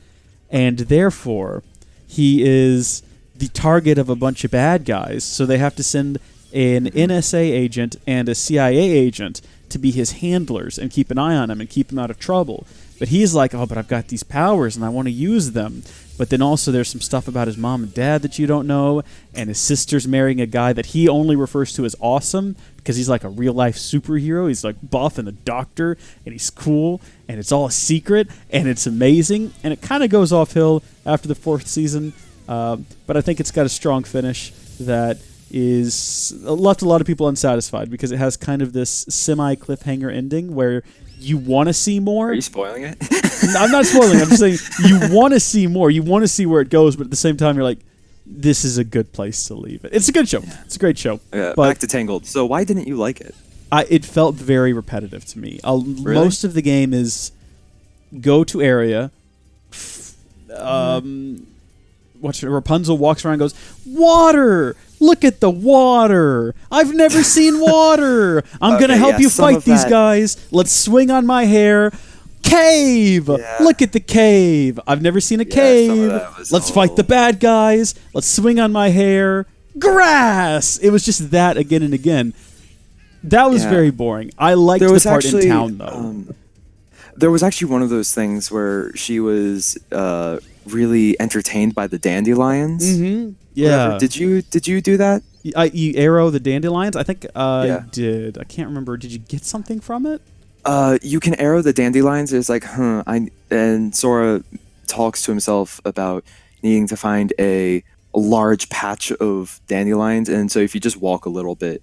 and therefore he is the target of a bunch of bad guys. So they have to send an NSA agent and a CIA agent to be his handlers and keep an eye on him and keep him out of trouble. But he's like, oh, but I've got these powers and I want to use them. But then also there's some stuff about his mom and dad that you don't know, and his sister's marrying a guy that he only refers to as awesome because he's like a real-life superhero. He's like buff and a doctor, and he's cool, and it's all a secret, and it's amazing. And it kind of goes off-hill after the fourth season, but I think it's got a strong finish that is left a lot of people unsatisfied because it has kind of this semi-cliffhanger ending where you want to see more. Are you spoiling it? I'm not spoiling it. I'm just saying you want to see more. You want to see where it goes, but at the same time, you're like, this is a good place to leave it. It's a good show. Yeah. It's a great show. But back to Tangled. So why didn't you like it? It felt very repetitive to me. Really? Most of the game is go to area. Rapunzel walks around and goes, water! Look at the water! I've never seen water! I'm going to help you fight these guys. Let's swing on my hair. Cave! Yeah. Look at the cave! I've never seen a cave. Let's fight the bad guys. Let's swing on my hair. Grass! It was just that again and again. That was very boring. I liked the part in town, though. There was actually one of those things where she was really entertained by the dandelions. Mm-hmm. Yeah. Whatever. Did you do that? You arrow the dandelions? I think I did. I can't remember. Did you get something from it? You can arrow the dandelions. It's like, and Sora talks to himself about needing to find a large patch of dandelions, and so if you just walk a little bit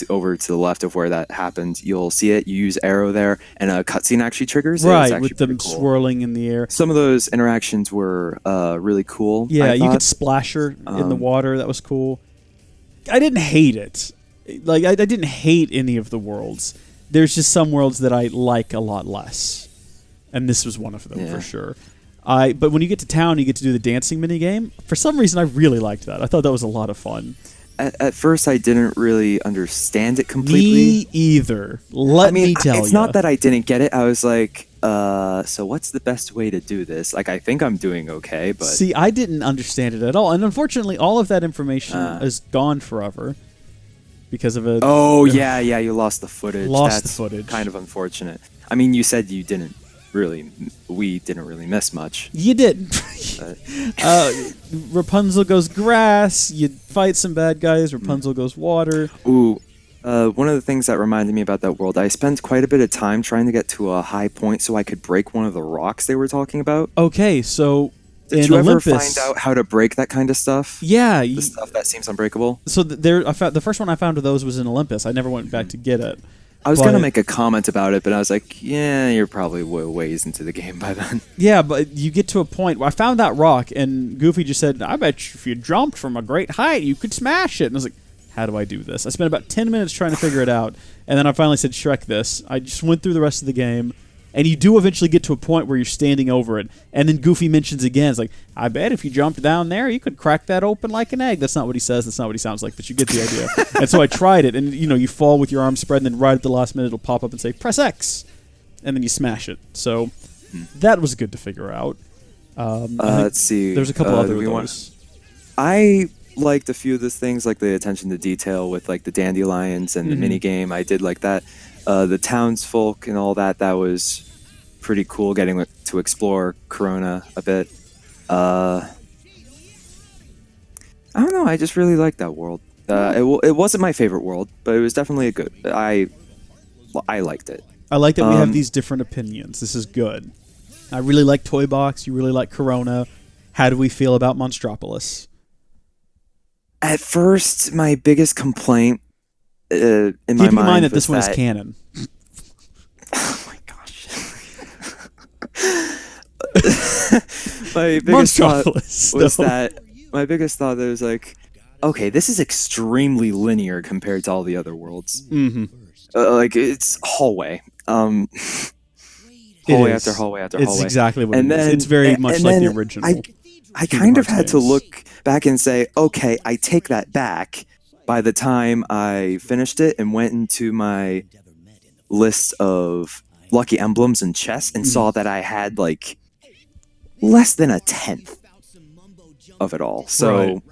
over to the left of where that happened, you'll see it. You use arrow there, and a cutscene actually triggers. Right, with them swirling in the air. Some of those interactions were really cool. Yeah, you could splash her in the water. That was cool. I didn't hate it. Like I didn't hate any of the worlds. There's just some worlds that I like a lot less, and this was one of them for sure. But when you get to town, you get to do the dancing mini game. For some reason, I really liked that. I thought that was a lot of fun. At first, I didn't really understand it completely. Me either. Let me tell you. It's not that I didn't get it. I was like, so what's the best way to do this? Like, I think I'm doing okay, but... See, I didn't understand it at all. And unfortunately, all of that information is gone forever because of a... Oh, yeah, you lost the footage. The footage. Kind of unfortunate. I mean, you said we didn't really miss much. You did. Rapunzel goes grass. You fight some bad guys. Rapunzel goes water. Ooh, one of the things that reminded me about that world, I spent quite a bit of time trying to get to a high point so I could break one of the rocks they were talking about. Okay, so did you ever find out how to break that kind of stuff? Yeah, the stuff that seems unbreakable. So the first one I found of those was in Olympus. I never went back to get it. I was going to make a comment about it, but I was like, yeah, you're probably ways into the game by then. Yeah, but you get to a point where I found that rock, and Goofy just said, I bet if you jumped from a great height, you could smash it. And I was like, how do I do this? I spent about 10 minutes trying to figure it out, and then I finally said, Shrek this. I just went through the rest of the game, and you do eventually get to a point where you're standing over it, and then Goofy mentions again, it's like, I bet if you jumped down there, you could crack that open like an egg. That's not what he says, that's not what he sounds like, but you get the idea. And so I tried it, and you fall with your arms spread, and then right at the last minute it'll pop up and say, press X, and then you smash it. So that was good to figure out. Let's see. There's a couple other ones. I liked a few of those things, like the attention to detail with like the dandelions and the mini game. I did like that. The townsfolk and all that. That was pretty cool. Getting to explore Corona a bit. I don't know. I just really liked that world. It wasn't my favorite world, but it was definitely a good. I liked it. I like that we have these different opinions. This is good. I really like Toy Box. You really like Corona. How do we feel about Monstropolis? At first, my biggest complaint in my mind keep in mind that this one is canon. Oh my gosh! My biggest thought was that it was like, okay, this is extremely linear compared to all the other worlds. Like it's hallway. Hallway after hallway after hallway. It's exactly what it is. It's very much like the original. I kind of had to look back and say, okay, I take that back. By the time I finished it and went into my list of lucky emblems and chests and saw that I had like less than 1/10 of it all. So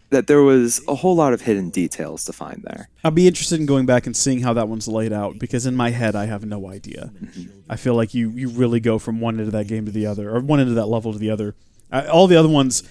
that there was a whole lot of hidden details to find there. I'll be interested in going back and seeing how that one's laid out, because in my head I have no idea. I feel like you really go from one end of that game to the other, or one end of that level to the other. All the other ones,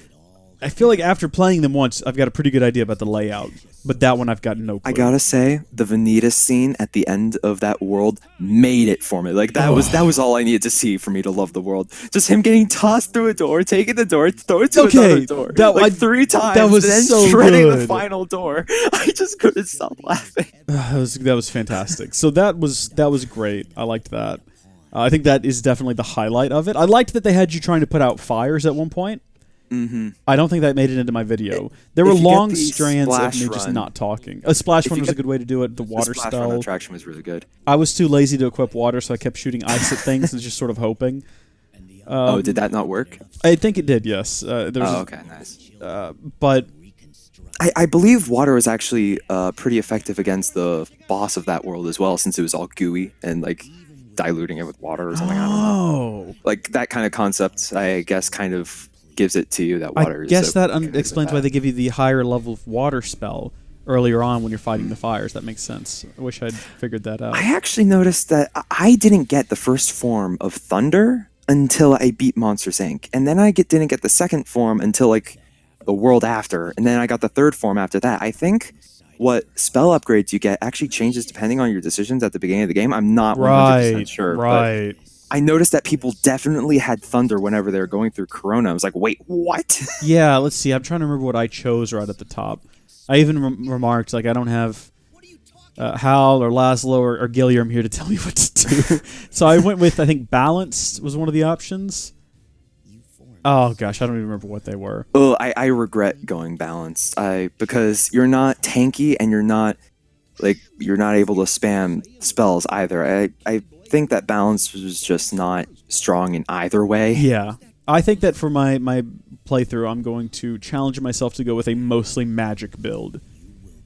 I feel like after playing them once, I've got a pretty good idea about the layout. But that one, I've got no clue. I gotta say, the Vanitas scene at the end of that world made it for me. Like that was all I needed to see for me to love the world. Just him getting tossed through a door, taking the door, throwing it to another door, like 3 times, that was and then so shredding good. the final door. I just couldn't stop laughing. That was fantastic. So that was great. I liked that. I think that is definitely the highlight of it. I liked that they had you trying to put out fires at one point. I don't think that made it into my video. There were long strands of me just not talking. A splash run was a good way to do it. The water spell. Splash run attraction was really good. I was too lazy to equip water, so I kept shooting ice at things and just sort of hoping. Did that not work? I think it did, yes. Okay, nice. But I believe water was actually pretty effective against the boss of that world as well, since it was all gooey and like diluting it with water or something. I don't know. Like that kind of concept, I guess, kind of gives it to you that water. I guess that explains why they give you the higher level of water spell earlier on when you're fighting the fires. That makes sense. I wish I'd figured that out. I actually noticed that I didn't get the first form of thunder until I beat Monsters Inc. And then I didn't get the second form until like the world after. And then I got the third form after that. I think what spell upgrades you get actually changes depending on your decisions at the beginning of the game. I'm not 100% sure. Right. But I noticed that people definitely had thunder whenever they were going through Corona. I was like, wait, what? Yeah, let's see. I'm trying to remember what I chose right at the top. I even remarked, like, I don't have Hal or Laszlo or Guillermo here to tell me what to do. So I went with, I think, Balanced was one of the options. Oh, gosh, I don't even remember what they were. Oh, I regret going Balanced. Because you're not tanky and you're not able to spam spells either. I think that Balance was just not strong in either way. Yeah. I think that for my playthrough, I'm going to challenge myself to go with a mostly magic build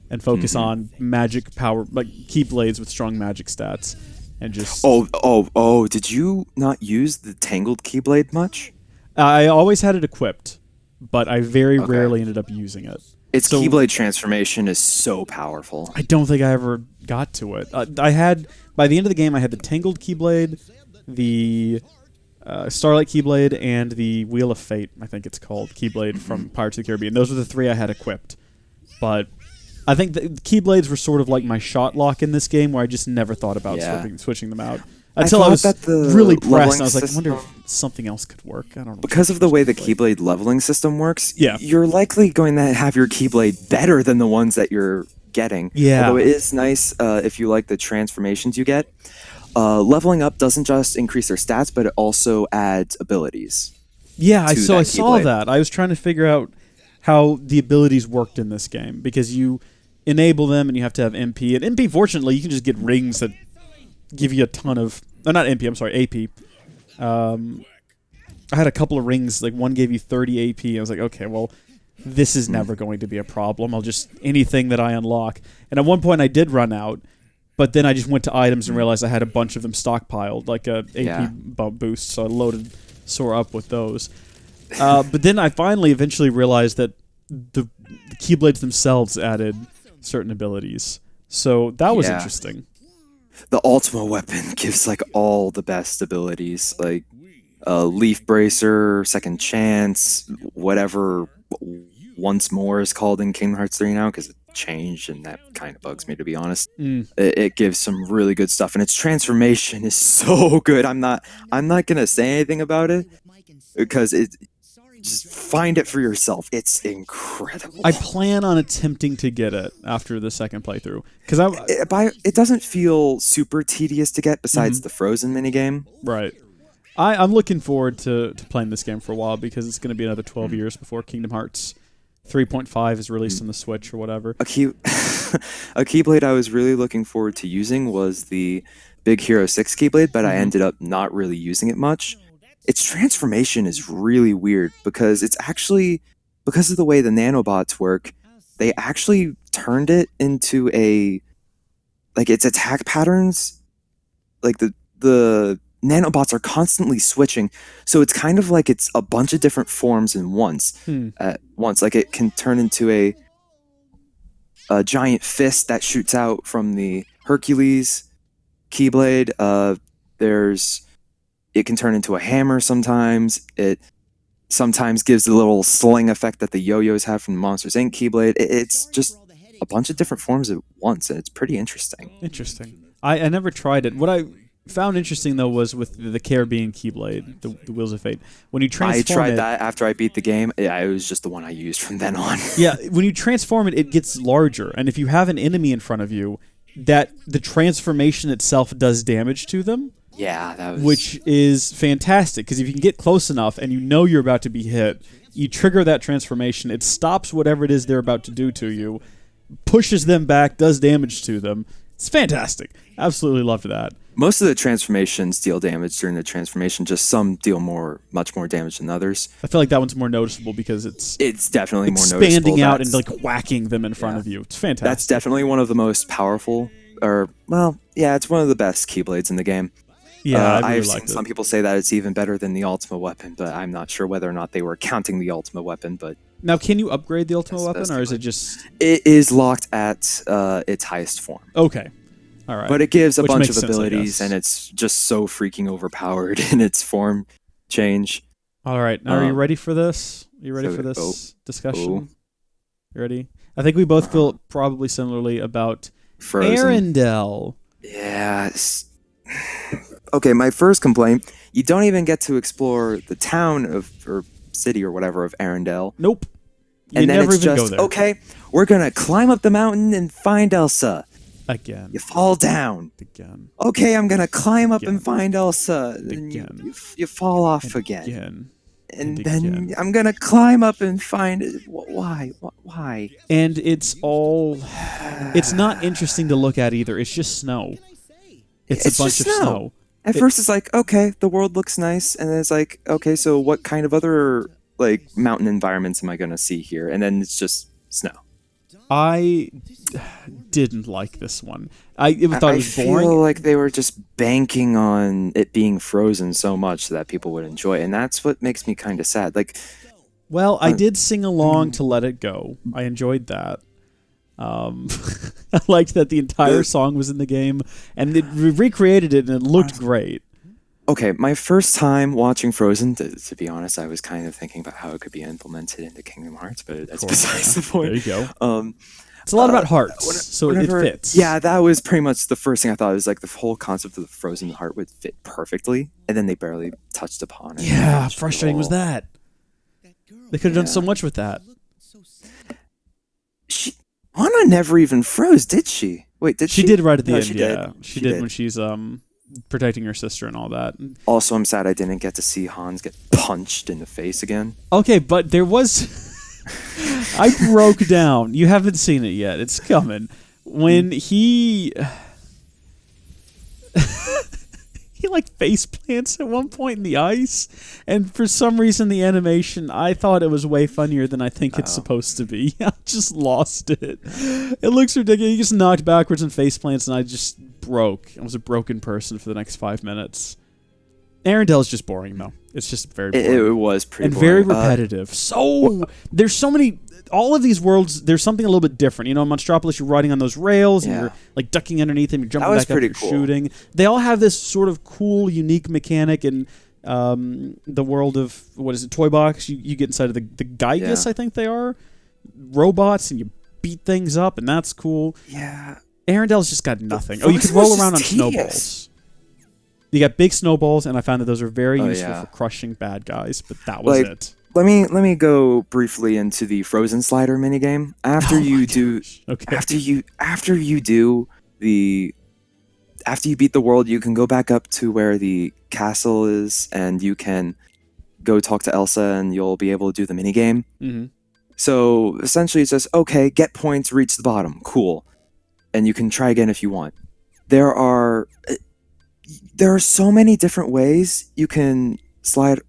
and focus on magic power, like Keyblades with strong magic stats, and just... Oh, did you not use the Tangled Keyblade much? I always had it equipped, but I very rarely ended up using it. Its Keyblade transformation is so powerful. I don't think I ever got to it. By the end of the game, I had the Tangled Keyblade, the Starlight Keyblade, and the Wheel of Fate, I think it's called, Keyblade from Pirates of the Caribbean. Those were the 3 I had equipped. But I think the Keyblades were sort of like my shot lock in this game, where I just never thought about switching them out. Until I was really pressed, and I was like, I wonder if something else could work. I don't know. Because of the way the Keyblade leveling system works, yeah, you're likely going to have your Keyblade better than the ones that you're getting. Yeah. Although it is nice if you like the transformations you get. Leveling up doesn't just increase their stats, but it also adds abilities. Yeah, I saw Keyblade. that. I was trying to figure out how the abilities worked in this game because you enable them and you have to have MP. And MP, fortunately, you can just get rings that give you a ton of... not MP, I'm sorry, AP. I had a couple of rings, like one gave you 30 AP. I was like, okay, well, this is never going to be a problem. I'll just... anything that I unlock. And at one point I did run out, but then I just went to items and realized I had a bunch of them stockpiled, like a AP boost, so I loaded Sora up with those. But then I eventually realized that the Keyblades themselves added certain abilities. So that was interesting. The Ultima weapon gives like all the best abilities, like Leaf Bracer, Second Chance, whatever Once More is called in Kingdom Hearts 3 now, because it changed and that kind of bugs me, to be honest. It gives some really good stuff, and its transformation is so good. I'm not gonna say anything about it because just find it for yourself. It's incredible. I plan on attempting to get it after the second playthrough because it doesn't feel super tedious to get besides the Frozen minigame. Right. I'm looking forward to playing this game for a while because it's going to be another 12 years before Kingdom Hearts 3.5 is released on the Switch or whatever. A Keyblade I was really looking forward to using was the Big Hero 6 Keyblade, but I ended up not really using it much. Its transformation is really weird because it's actually, because of the way the nanobots work, they actually turned it into its attack patterns, like the nanobots are constantly switching, so it's kind of like it's a bunch of different forms at once. Like it can turn into a giant fist that shoots out from the Hercules Keyblade. It can turn into a hammer sometimes. It sometimes gives the little sling effect that the yo-yos have from the Monsters Inc. Keyblade. It's just a bunch of different forms at once, and it's pretty interesting. Interesting. I never tried it. What I found interesting, though, was with the Caribbean Keyblade, the Wheels of Fate. When you transform I tried that after I beat the game. Yeah, it was just the one I used from then on. Yeah, when you transform it, it gets larger. And if you have an enemy in front of you, that the transformation itself does damage to them. Yeah, which is fantastic, because if you can get close enough and you know you're about to be hit, you trigger that transformation, it stops whatever it is they're about to do to you, pushes them back, does damage to them. It's fantastic. Absolutely loved that. Most of the transformations deal damage during the transformation, just some deal much more damage than others. I feel like that one's more noticeable because it's definitely more noticeable. Expanding out and like whacking them in front of you. It's fantastic. That's definitely one of the most powerful, it's one of the best Keyblades in the game. Yeah, I've seen some people say that it's even better than the Ultima weapon, but I'm not sure whether or not they were counting the Ultima weapon. But now, can you upgrade the Ultima weapon, or is it just... It is locked at its highest form. Okay. All right. But it gives a bunch of abilities, and it's just so freaking overpowered in its form change. All right. Now, are you ready for this? Are you ready for this discussion? You ready? I think we both feel probably similarly about Frozen. Arendelle. Yeah. Okay, my first complaint, you don't even get to explore the town or city or whatever of Arendelle. Nope. And then it's just, okay, we're going to climb up the mountain and find Elsa. Again. You fall down. Again. Okay, I'm going to climb up and find Elsa. Again. You fall off and again. And then I'm going to climb up and find it. Why? Why? And it's not interesting to look at either. It's just snow. It's a bunch of snow. At first it's like, okay, the world looks nice, and then it's like, okay, so what kind of other like mountain environments am I going to see here? And then it's just snow. I didn't like this one. I thought it was boring. I feel like they were just banking on it being frozen so much that people would enjoy it, and that's what makes me kind of sad. Like, well, I did sing along to Let It Go. I enjoyed that. I liked that the entire song was in the game, and it recreated it, and it looked great. Okay, my first time watching Frozen, to be honest, I was kind of thinking about how it could be implemented into Kingdom Hearts, but that's besides the point. There you go. It's a lot about hearts, so it fits. Yeah, that was pretty much the first thing I thought. It was like the whole concept of the frozen heart would fit perfectly, and then they barely touched upon it. Yeah, how frustrating was that? They could have done so much with that. Anna never even froze, did she? Wait, did she? She did right at the No, end, she yeah. did. She did when she's protecting her sister and all that. Also, I'm sad I didn't get to see Hans get punched in the face again. Okay, but there was... I broke down. You haven't seen it yet. It's coming. When he... he like face plants at one point in the ice, and for some reason the animation, I thought it was way funnier than I think it's supposed to be. I just lost it. It looks ridiculous. He just knocked backwards and face plants, and I just broke. I was a broken person for the next 5 minutes. Arundel's just boring though. It's just very boring. It was pretty and boring. very repetitive. There's so many. All of these worlds, there's something a little bit different. You know, in Monstropolis, you're riding on those rails, and you're like ducking underneath them, you're jumping back up, you're shooting. They all have this sort of cool, unique mechanic in the world of, what is it, Toy Box? You get inside of the Gygus, I think they are, robots, and you beat things up, and that's cool. Yeah. Arendel's just got nothing. You can roll around on snowballs. You got big snowballs, and I found that those are very useful for crushing bad guys, but that was it. Let me go briefly into the Frozen Slider minigame. After you beat the world, you can go back up to where the castle is, and you can go talk to Elsa, and you'll be able to do the minigame. Mm-hmm. So essentially, it's just okay, get points, reach the bottom, cool, and you can try again if you want. There are so many different ways you can slide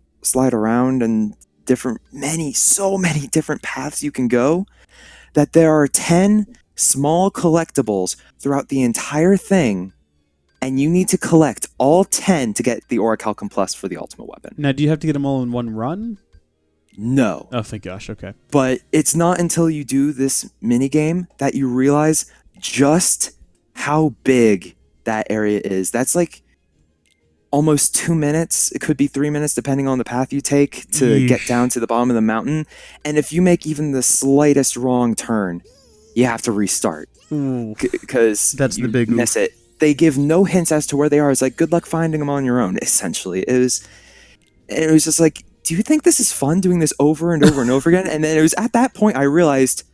around, and so many different paths you can go, that there are 10 small collectibles throughout the entire thing, and you need to collect all 10 to get the Orichalcum Plus for the ultimate weapon. Now, do you have to get them all in one run? No. Oh, thank gosh, okay. But it's not until you do this minigame that you realize just how big that area is. That's like almost 2 minutes. It could be 3 minutes depending on the path you take to get down to the bottom of the mountain. And if you make even the slightest wrong turn, you have to restart. Because that's the big miss it. They give no hints as to where they are. It's like, good luck finding them on your own, essentially. It was just like, do you think this is fun doing this over and over and over again? And then it was at that point I realized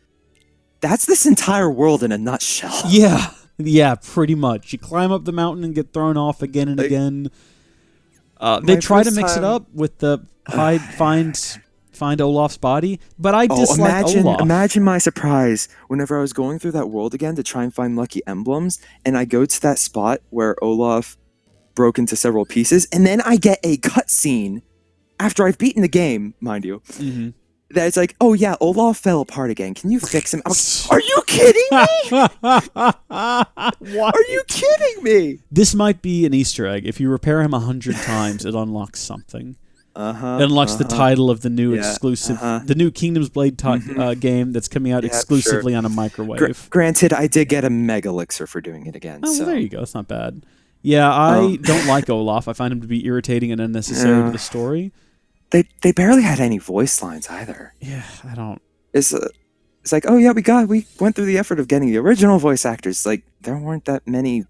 that's this entire world in a nutshell. Yeah, pretty much. You climb up the mountain and get thrown off again and again. They try to mix it up with the find Olaf's body, but I dislike Olaf. Imagine my surprise whenever I was going through that world again to try and find lucky emblems, and I go to that spot where Olaf broke into several pieces, and then I get a cutscene after I've beaten the game, mind you. Mm-hmm. That it's like, oh yeah, Olaf fell apart again. Can you fix him? Are you kidding me? Are you kidding me? This might be an Easter egg. If you repair him 100 times, it unlocks something. It unlocks the title of the new exclusive, the new Kingdom's Blade game that's coming out exclusively on a microwave. Granted, I did get a Mega Elixir for doing it again. Oh, well, there you go. That's not bad. Yeah, I don't like Olaf. I find him to be irritating and unnecessary to the story. They barely had any voice lines either. Yeah, I don't. It's like, oh yeah, we went through the effort of getting the original voice actors. Like, there weren't that many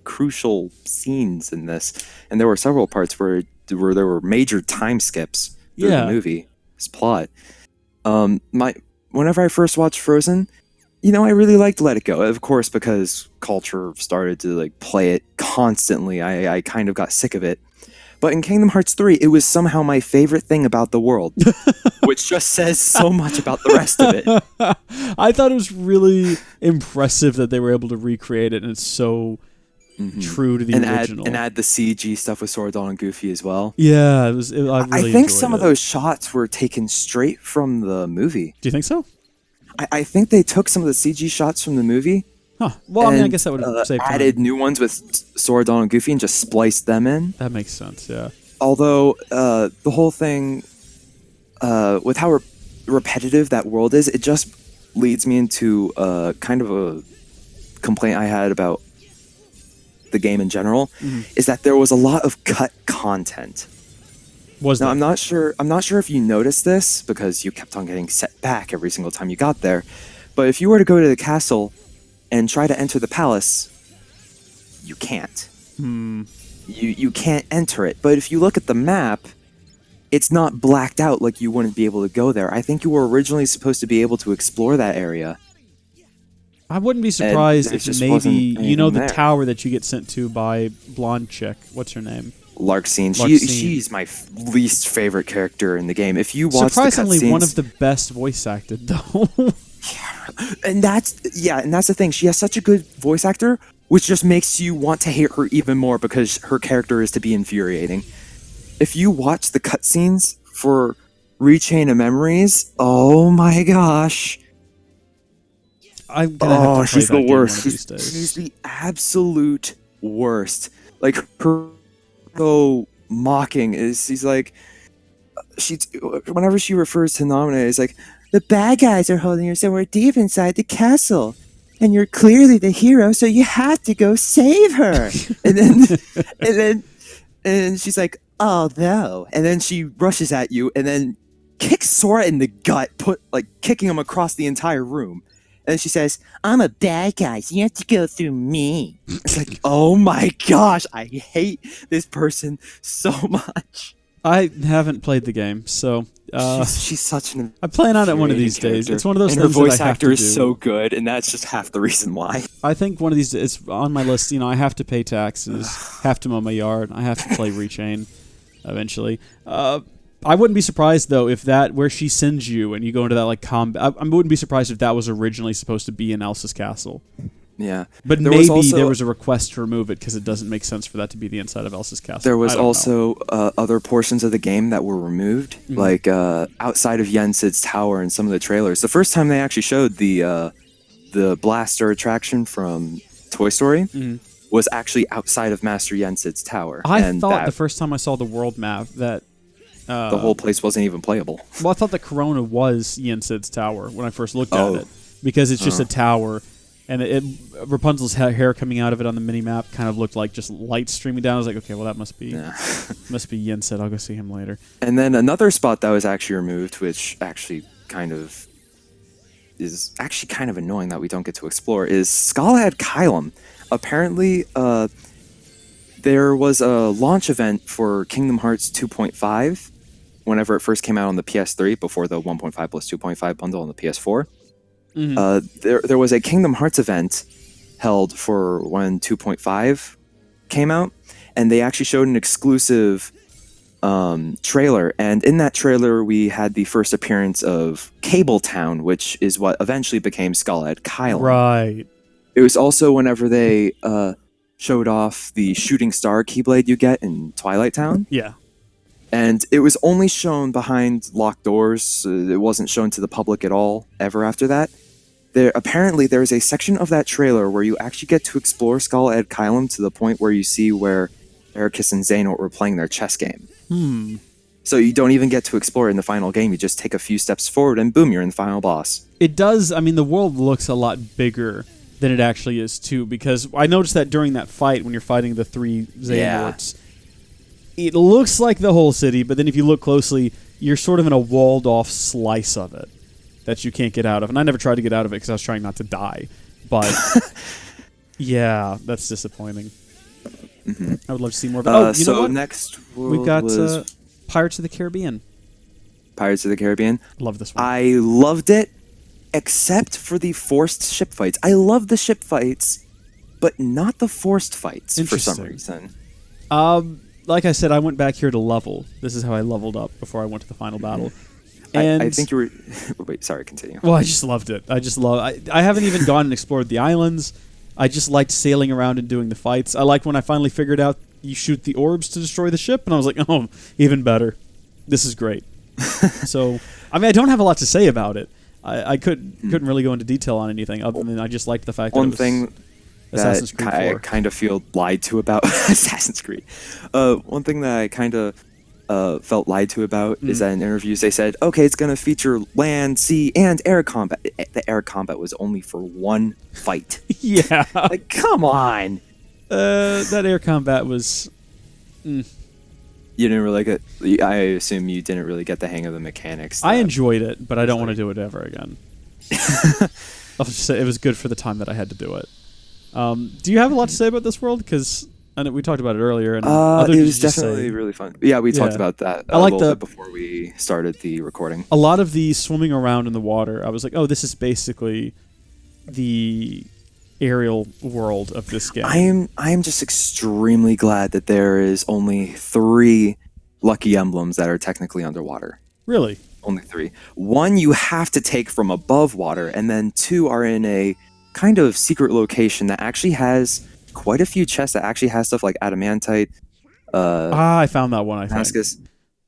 crucial scenes in this, and there were several parts where there were major time skips through the movie, this plot. Whenever I first watched Frozen, I really liked Let It Go, of course, because culture started to like play it constantly. I kind of got sick of it. But in Kingdom Hearts 3, it was somehow my favorite thing about the world, which just says so much about the rest of it. I thought it was really impressive that they were able to recreate it, and it's so true to the original. And add the CG stuff with Sora, Dawn, and Goofy as well. Yeah, I really I think some of those shots were taken straight from the movie. Do you think so? I think they took some of the CG shots from the movie. Huh. Well, I guess that would have saved time. Added new ones with Sora, Dawn, and Goofy and just spliced them in. That makes sense, yeah. Although, the whole thing, with how repetitive that world is, it just leads me into kind of a complaint I had about the game in general, is that there was a lot of cut content. I'm not sure if you noticed this, because you kept on getting set back every single time you got there, but if you were to go to the castle and try to enter the palace, you can't. You can't enter it. But if you look at the map, it's not blacked out like you wouldn't be able to go there. I think you were originally supposed to be able to explore that area. I wouldn't be surprised if maybe the there. tower that you get sent to by blonde chick. What's her name? Larxene. She's my least favorite character in the game. If you watch surprisingly the cutscenes, one of the best voice acted though. and that's the thing. She has such a good voice actor, which just makes you want to hate her even more because her character is to be infuriating. If you watch the cutscenes for Rechain of Memories, oh my gosh. I'm gonna have to play she's that the game worst. One of these days. She's the absolute worst. Like her so mocking is whenever she refers to Namine, it's like the bad guys are holding her somewhere deep inside the castle, and you're clearly the hero, so you have to go save her. and then she's like, oh no, and then she rushes at you and then kicks Sora in the gut, kicking him across the entire room. And she says, I'm a bad guy, so you have to go through me. It's like, oh my gosh, I hate this person so much. I haven't played the game, so... she's such an... I plan on it one of these days. It's one of those and things her voice that I have actor to is do. so good, and that's just half the reason why. I think one of these... It's on my list. I have to pay taxes, have to mow my yard, I have to play Rechain eventually. I wouldn't be surprised, though, if where she sends you and you go into that, combat... I wouldn't be surprised if that was originally supposed to be in Elsa's castle. Yeah. But there was a request to remove it because it doesn't make sense for that to be the inside of Elsa's castle. There was also other portions of the game that were removed, like outside of Yensid's tower and some of the trailers. The first time they actually showed the blaster attraction from Toy Story was actually outside of Master Yensid's tower. I thought the first time I saw the world map that... the whole place wasn't even playable. Well, I thought that Corona was Yensid's tower when I first looked at it, because it's just a tower, and Rapunzel's hair coming out of it on the mini map kind of looked like just light streaming down. I was like, okay, well that must be Yensid. I'll go see him later. And then another spot that was actually removed, which actually is kind of annoying that we don't get to explore, is Skullhead Kylum. Apparently, there was a launch event for Kingdom Hearts 2.5 whenever it first came out on the PS3 before the 1.5 plus 2.5 bundle on the PS4. There was a Kingdom Hearts event held for when 2.5 came out, and they actually showed an exclusive trailer. And in that trailer, we had the first appearance of Cable Town, which is what eventually became Skullhead Kylum. Right. It was also whenever they showed off the shooting star Keyblade you get in Twilight Town. Yeah. And it was only shown behind locked doors. It wasn't shown to the public at all ever after that. Apparently, there's a section of that trailer where you actually get to explore Skullhead Kylum to the point where you see where Ericus and Xehanort were playing their chess game. So you don't even get to explore it in the final game. You just take a few steps forward and boom, you're in the final boss. It does. I mean, the world looks a lot bigger than it actually is, too, because I noticed that during that fight when you're fighting the three Xehanorts, it looks like the whole city, but then if you look closely, you're sort of in a walled-off slice of it that you can't get out of. And I never tried to get out of it because I was trying not to die. But, yeah, that's disappointing. I would love to see more. But, you know what? Next we've got Pirates of the Caribbean. Pirates of the Caribbean. Love this one. I loved it, except for the forced ship fights. I love the ship fights, but not the forced fights for some reason. Like I said, I went back here to level. This is how I leveled up before I went to the final battle. And I think you were... Wait, sorry, continue. Well, I just loved it. I haven't even gone and explored the islands. I just liked sailing around and doing the fights. I liked when I finally figured out you shoot the orbs to destroy the ship, and I was like, oh, even better. This is great. So, I mean, I don't have a lot to say about it. I couldn't really go into detail on anything other than I just liked the fact that it was Assassin's Creed 4. I kind of feel lied to about Assassin's Creed. One thing that I kind of felt lied to about is that in interviews they said, okay, it's going to feature land, sea, and air combat. The air combat was only for one fight. Yeah. Like, come on. That air combat was... You didn't really get... I assume you didn't really get the hang of the mechanics. I enjoyed it, but I don't want to do it ever again. I'll just say it was good for the time that I had to do it. Do you have a lot to say about this world? Because we talked about it earlier. And it was definitely really fun. Yeah, we talked about that a little bit before we started the recording. A lot of the swimming around in the water, I was like, oh, this is basically the aerial world of this game. I am just extremely glad that there is only 3 lucky emblems that are technically underwater. Really? Only 3. 1 you have to take from above water, and then 2 are in a kind of secret location that actually has quite a few chests that actually has stuff like adamantite. I found that one, I think.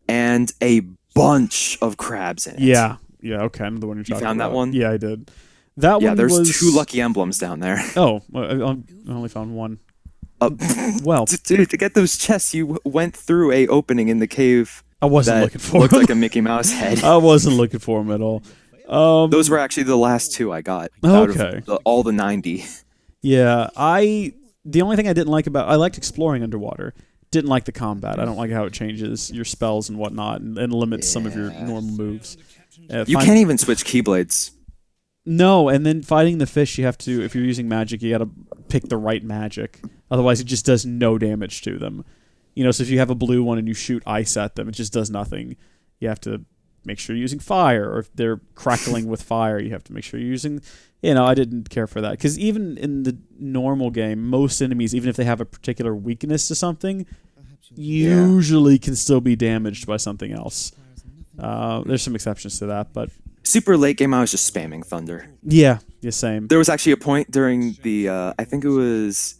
And a bunch of crabs in it. Yeah, okay, I know the one you're talking about. You found that one? Yeah, I did. That one there's was... 2 lucky emblems down there. Oh, I only found 1. Well, dude, to get those chests, you went through a opening in the cave. I wasn't looking for looked them. like a Mickey Mouse head. I wasn't looking for them at all. Those were actually the last 2 I got. Okay. Out of all the 90. Yeah, the only thing I didn't like I liked exploring underwater. Didn't like the combat. I don't like how it changes your spells and whatnot and limits some of your normal moves. You can't even switch keyblades. No, and then fighting the fish, you have to, if you're using magic, you got to pick the right magic. Otherwise, it just does no damage to them. So if you have a blue one and you shoot ice at them, it just does nothing. You have to make sure you're using fire, or if they're crackling with fire, you have to make sure you're using... I didn't care for that. Because even in the normal game, most enemies, even if they have a particular weakness to something, usually can still be damaged by something else. There's some exceptions to that, but... Super late game, I was just spamming Thunder. Yeah, same. There was actually a point during the, I think it was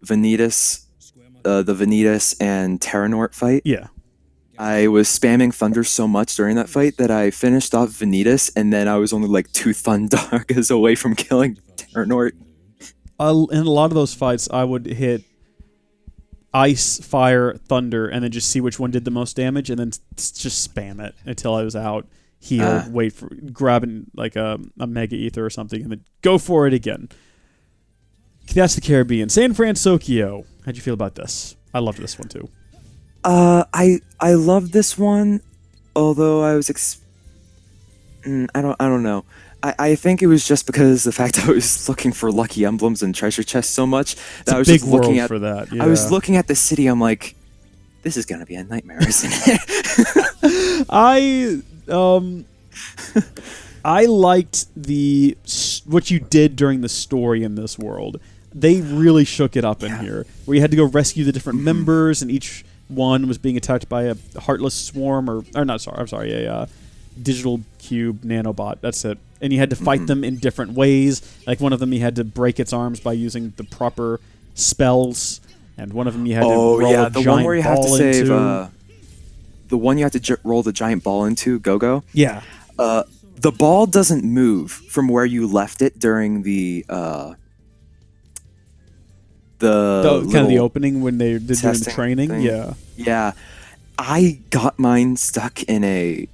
Vanitas, the Vanitas and Terranort fight. Yeah. I was spamming Thunder so much during that fight that I finished off Vanitas, and then I was only like 2 Thundargas away from killing Terranort. In a lot of those fights, I would hit Ice, Fire, Thunder, and then just see which one did the most damage, and then just spam it until I was out. Heal, wait for grabbing like a Mega Ether or something, and then go for it again. That's the Caribbean. San Francisco. How'd you feel about this? I loved this one too. I love this one, although I was I don't know. I think it was just because the fact I was looking for lucky emblems and treasure chests so much that I was just looking at for that. Yeah. I was looking at the city. I'm like, this is gonna be a nightmare, isn't it? I liked what you did during the story in this world. They really shook it up in here, where you had to go rescue the different members, and each one was being attacked by a heartless swarm, a digital cube nanobot. That's it. And you had to fight them in different ways. Like one of them, you had to break its arms by using the proper spells, and one of them you had to roll a the giant one where you have to save. into. The one you have to roll the giant ball into, Go-Go. Yeah. The ball doesn't move from where you left it during the kind of the opening when they're doing the training. Thing. Yeah. I got mine stuck in a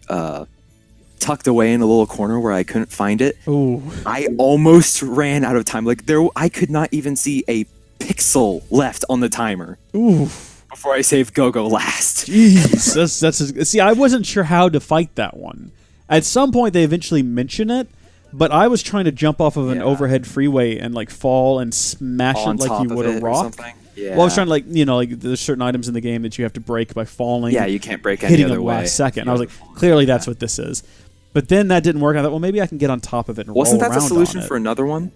tucked away in a little corner where I couldn't find it. Ooh. I almost ran out of time. Like I could not even see a pixel left on the timer. Ooh. Before I saved Go-Go last. Jeez, see, I wasn't sure how to fight that one. At some point, they eventually mention it, but I was trying to jump off of an overhead freeway and like fall and smash it like you would a rock. Yeah. Well, I was trying to there's certain items in the game that you have to break by falling. Yeah, you can't break any hitting other them way. last second. And I was like, clearly that's what this is. But then that didn't work. I thought, well, maybe I can get on top of it and Wasn't roll that around the solution on it. for another one?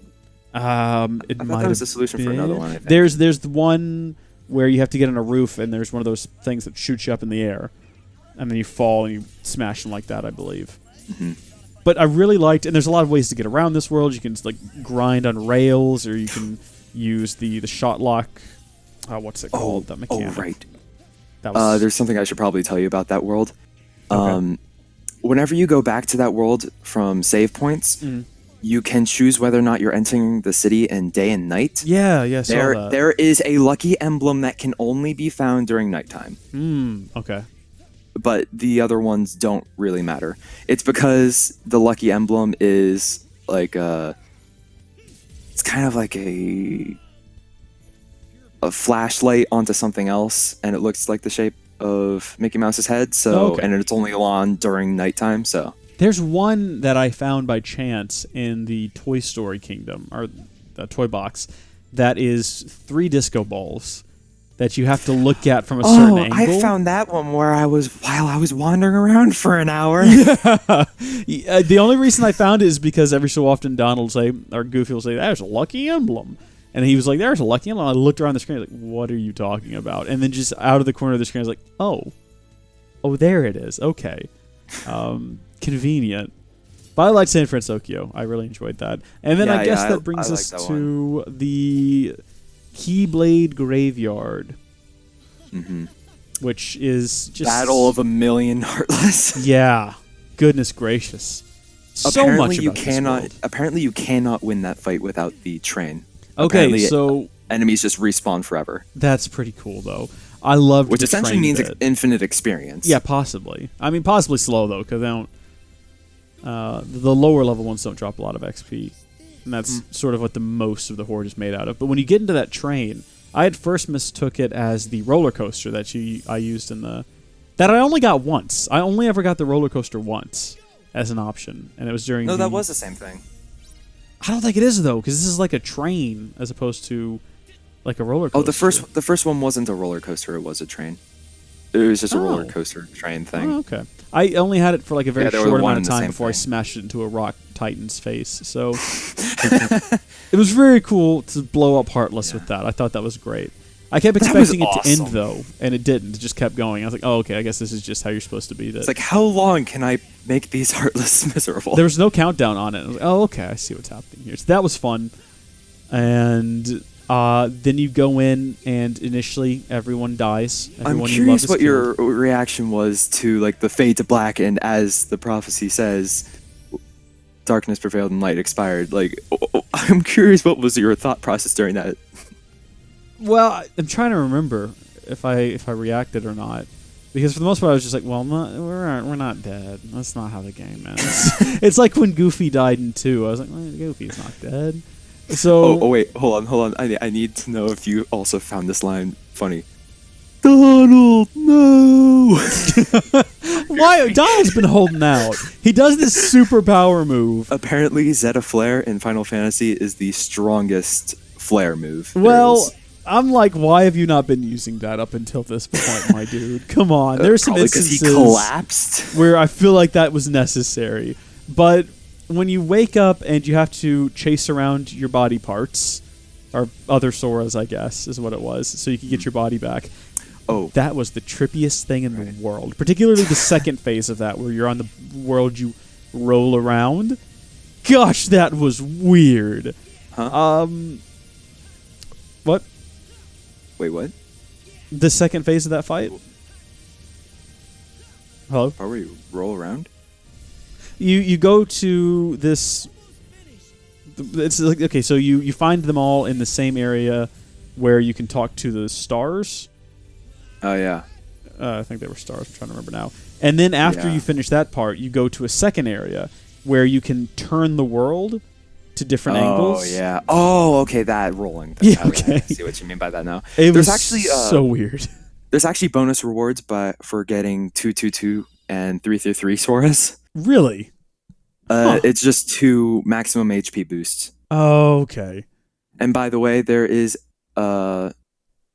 I thought that was the solution for another one. I think. There's the one where you have to get on a roof and there's one of those things that shoots you up in the air, and then you fall and you smash them like that, I believe. Mm-hmm. But I really liked, and there's a lot of ways to get around this world. You can like grind on rails, or you can use the shot lock. What's it called? That mechanic. Oh, right. That was, there's something I should probably tell you about that world. Okay. Whenever you go back to that world from save points, you can choose whether or not you're entering the city in day and night. Yeah, saw that. There is a lucky emblem that can only be found during nighttime. Okay. But the other ones don't really matter. It's because the lucky emblem is like it's kind of like a flashlight onto something else, and it looks like the shape of Mickey Mouse's head. So, and it's only on during nighttime. So there's one that I found by chance in the Toy Story Kingdom, or the toy box, that is 3 disco balls, that you have to look at from a certain angle. I found that one while I was wandering around for an hour. Yeah. The only reason I found it is because every so often Donald will say, or Goofy will say, "There's a lucky emblem." And he was like, "There's a lucky emblem." I looked around the screen, like, "What are you talking about?" And then just out of the corner of the screen, I was like, "Oh, there it is. Okay, convenient." But I liked San Francisco. I really enjoyed that. And then I guess that brings us to the Keyblade Graveyard, which is just Battle of a Million Heartless. Yeah, goodness gracious. Apparently you cannot win that fight without the train. Okay, Apparently so enemies just respawn forever. That's pretty cool, though. I loved which the essentially train means bit. infinite experience. Yeah, possibly. I mean, possibly slow though, because they don't. The lower level ones don't drop a lot of XP, and that's sort of what the most of the horde is made out of. But when you get into that train, I at first mistook it as the roller coaster that I used in the that I only got once. I only ever got the roller coaster once as an option, and it was during. No, that was the same thing. I don't think it is though, because this is like a train as opposed to like a roller coaster. Oh, the first one wasn't a roller coaster; it was a train. It was just a roller coaster train thing. Oh, okay. I only had it for like a very short amount of time before I thing. smashed it into a rock titan's face. So it was very cool to blow up Heartless with that. I thought that was great. I kept expecting it to end though, and it didn't. It just kept going. I was like, oh, okay, I guess this is just how you're supposed to beat it. It's like, how long can I make these Heartless miserable? There was no countdown on it. I was like, oh, okay, I see what's happening here. So that was fun. And then you go in, and initially everyone dies. Everyone I'm curious what your reaction was to like the fade to black, and as the prophecy says, darkness prevailed and light expired. Like, I'm curious what was your thought process during that. Well, I'm trying to remember if I reacted or not, because for the most part I was just like, well, we're not dead. That's not how the game ends. It's like when Goofy died in 2. I was like, well, Goofy's not dead. So wait, hold on. I need to know if you also found this line funny. Donald, no! Why? Donald's been holding out. He does this superpower move. Apparently, Zeta Flare in Final Fantasy is the strongest flare move. Well, I'm like, why have you not been using that up until this point, my dude? Come on. There's some instances he collapsed where I feel like that was necessary. But when you wake up and you have to chase around your body parts, or other Soras, I guess, is what it was, so you can get your body back. Oh, that was the trippiest thing in the world. Particularly the second phase of that, where you're on the world you roll around. Gosh, that was weird. Huh? What? Wait, what? The second phase of that fight? Hello? Are we roll around? You go to this. It's like, okay, so you find them all in the same area where you can talk to the stars. Oh yeah. I think they were stars. I'm trying to remember now. And then after you finish that part, you go to a second area where you can turn the world to different angles. Oh yeah. Oh, okay. That rolling. Yeah. Okay. I see what you mean by that now. There's actually so weird. There's actually bonus rewards, for getting 222 and 333 Soras. Really? It's just 2 maximum HP boosts. Oh, okay. And by the way, there is